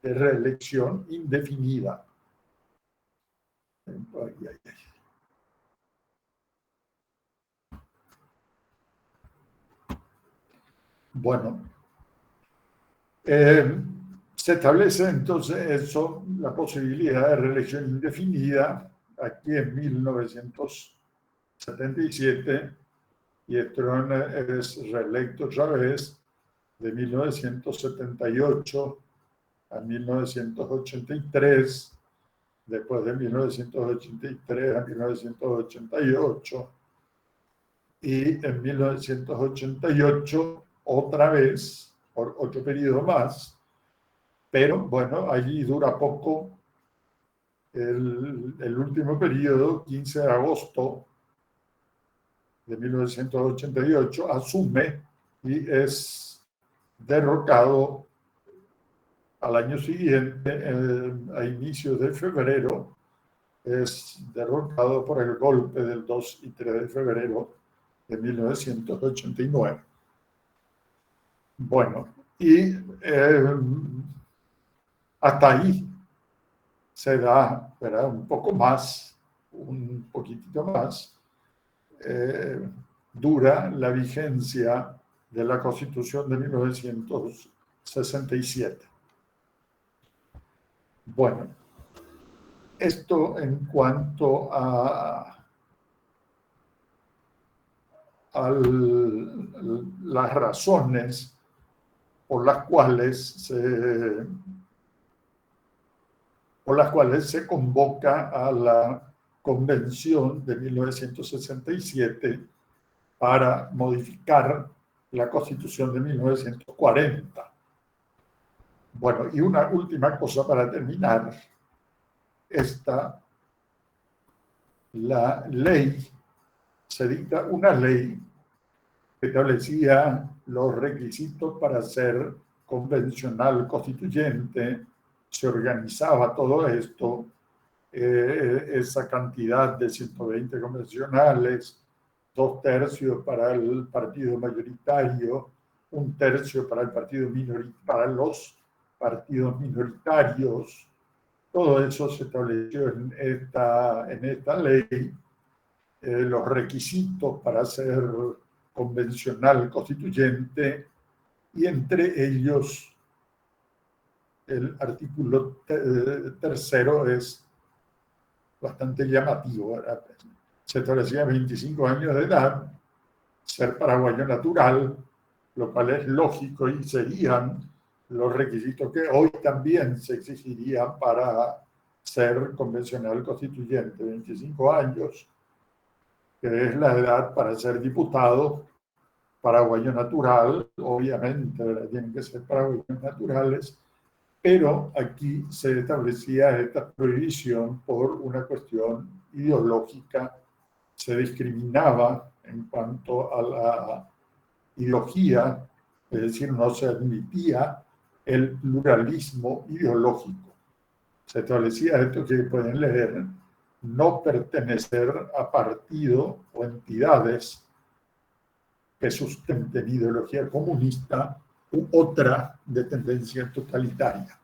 Speaker 1: de reelección indefinida. Bueno, se establece entonces eso, la posibilidad de reelección indefinida, aquí en 1977, y Strong es reelecto otra vez de 1978 a 1983, después de 1983 a 1988, y en 1988 otra vez, por otro periodo más, pero bueno, allí dura poco. El último periodo, 15 de agosto de 1988, asume y es derrocado al año siguiente, a inicios de febrero, es derrocado por el golpe del 2 y 3 de febrero de 1989. Bueno, y hasta ahí se da, ¿verdad?, un poco más, un poquitito más, dura la vigencia de la Constitución de 1967. Bueno, esto en cuanto a las razones por las cuales se convoca a la Convención de 1967 para modificar la Constitución de 1940. Bueno, y una última cosa para terminar. La ley, se dicta una ley que establecía los requisitos para ser convencional constituyente, se organizaba todo esto, esa cantidad de 120 convencionales, 2/3 para el partido mayoritario, 1/3 para para los partidos minoritarios. Todo eso se estableció en esta ley. Los requisitos para ser convencional constituyente, y entre ellos el artículo 3º es bastante llamativo, ¿verdad? Se establecía 25 años de edad, ser paraguayo natural, lo cual es lógico y serían los requisitos que hoy también se exigirían para ser convencional constituyente. 25 años, que es la edad para ser diputado, paraguayo natural, obviamente, ¿verdad?, tienen que ser paraguayos naturales, pero aquí se establecía esta prohibición por una cuestión ideológica. Se discriminaba en cuanto a la ideología, es decir, no se admitía el pluralismo ideológico. Se establecía esto que pueden leer: no pertenecer a partido o entidades que sustenten ideología comunista u otra de tendencia totalitaria,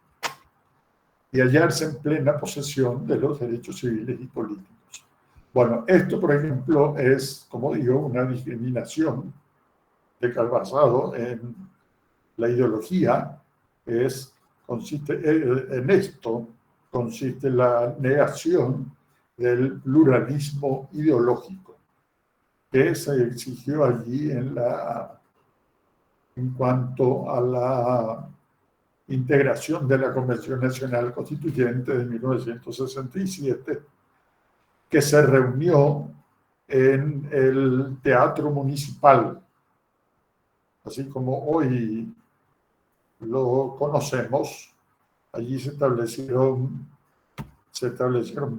Speaker 1: y hallarse en plena posesión de los derechos civiles y políticos. Bueno, esto, por ejemplo, es, como digo, una discriminación basado en la ideología, consiste en esto, consiste la negación del pluralismo ideológico que se exigió allí en cuanto a la integración de la Convención Nacional Constituyente de 1967, que se reunió en el Teatro Municipal, así como hoy lo conocemos. Allí se establecieron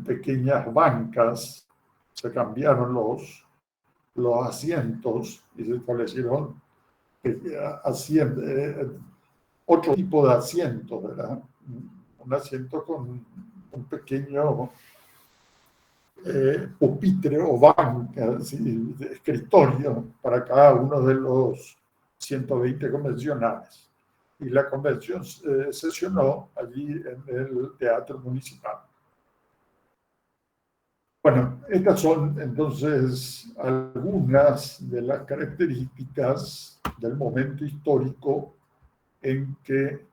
Speaker 1: pequeñas bancas, se cambiaron los asientos y se establecieron otro tipo de asiento, ¿verdad? Un asiento con un pequeño pupitre o banca, ¿sí? De escritorio para cada uno de los 120 convencionales. Y la convención sesionó allí en el Teatro Municipal. Bueno, estas son entonces algunas de las características del momento histórico en que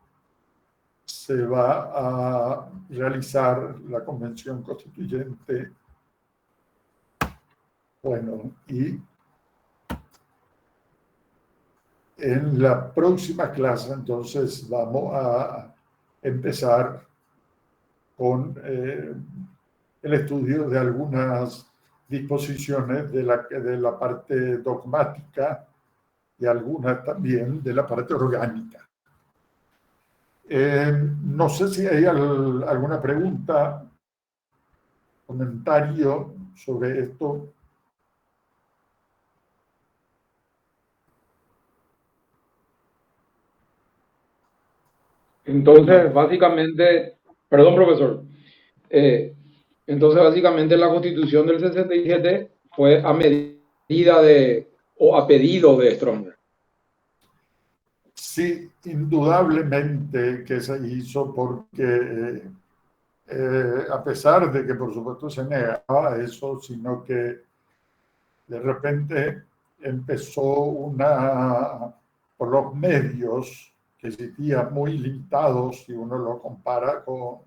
Speaker 1: se va a realizar la Convención Constituyente. Bueno, y en la próxima clase, entonces, vamos a empezar con el estudio de algunas disposiciones de la parte dogmática y algunas también de la parte orgánica. No sé si hay alguna pregunta, comentario sobre esto.
Speaker 2: Entonces, básicamente, perdón, profesor, entonces básicamente la Constitución del 67 fue a medida o a pedido de Stroessner.
Speaker 1: Sí, indudablemente que se hizo porque a pesar de que por supuesto se negaba eso, sino que de repente empezó por los medios que existían muy limitados, si uno lo compara con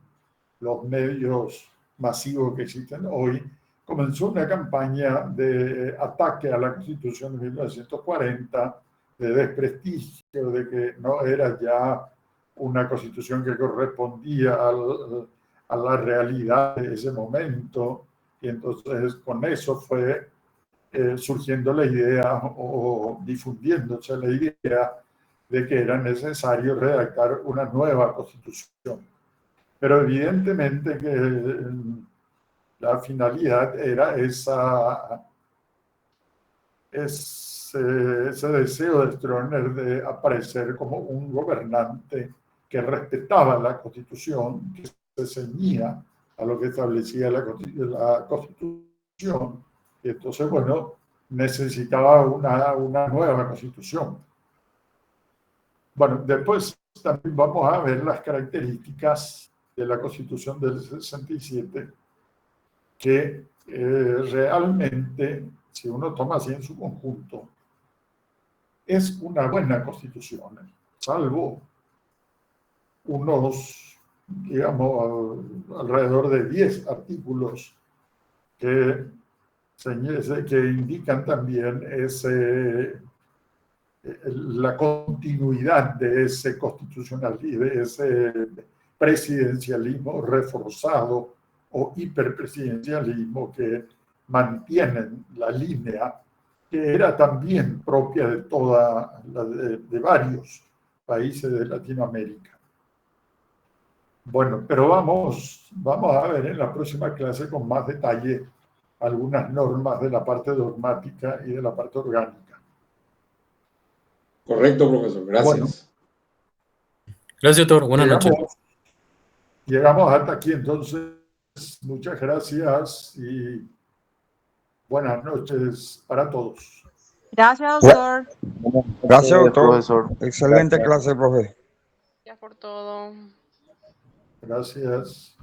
Speaker 1: los medios masivos que existen hoy, comenzó una campaña de ataque a la Constitución de 1940, de desprestigio, de que no era ya una Constitución que correspondía a la realidad de ese momento, y entonces con eso fue surgiendo la idea o difundiéndose la idea de que era necesario redactar una nueva Constitución. Pero evidentemente que la finalidad era ese deseo de Stroessner de aparecer como un gobernante que respetaba la Constitución, que se ceñía a lo que establecía la Constitución. Y entonces, bueno, necesitaba una nueva Constitución. Bueno, después también vamos a ver las características de la Constitución del 67, que realmente, si uno toma así en su conjunto, es una buena Constitución, salvo unos, digamos, alrededor de 10 artículos que indican también la continuidad de ese constitucionalismo, de ese presidencialismo reforzado o hiperpresidencialismo que mantienen la línea que era también propia de varios países de Latinoamérica. Bueno, pero vamos a ver en la próxima clase con más detalle algunas normas de la parte dogmática y de la parte orgánica.
Speaker 2: Correcto, profesor. Gracias.
Speaker 1: Bueno,
Speaker 4: gracias, doctor. Buenas noches.
Speaker 1: Llegamos hasta aquí, entonces. Muchas gracias y buenas noches para todos.
Speaker 3: Gracias, doctor.
Speaker 5: Gracias, doctor.
Speaker 6: profesor.
Speaker 5: Excelente clase, profe.
Speaker 3: Gracias por todo.
Speaker 1: Gracias.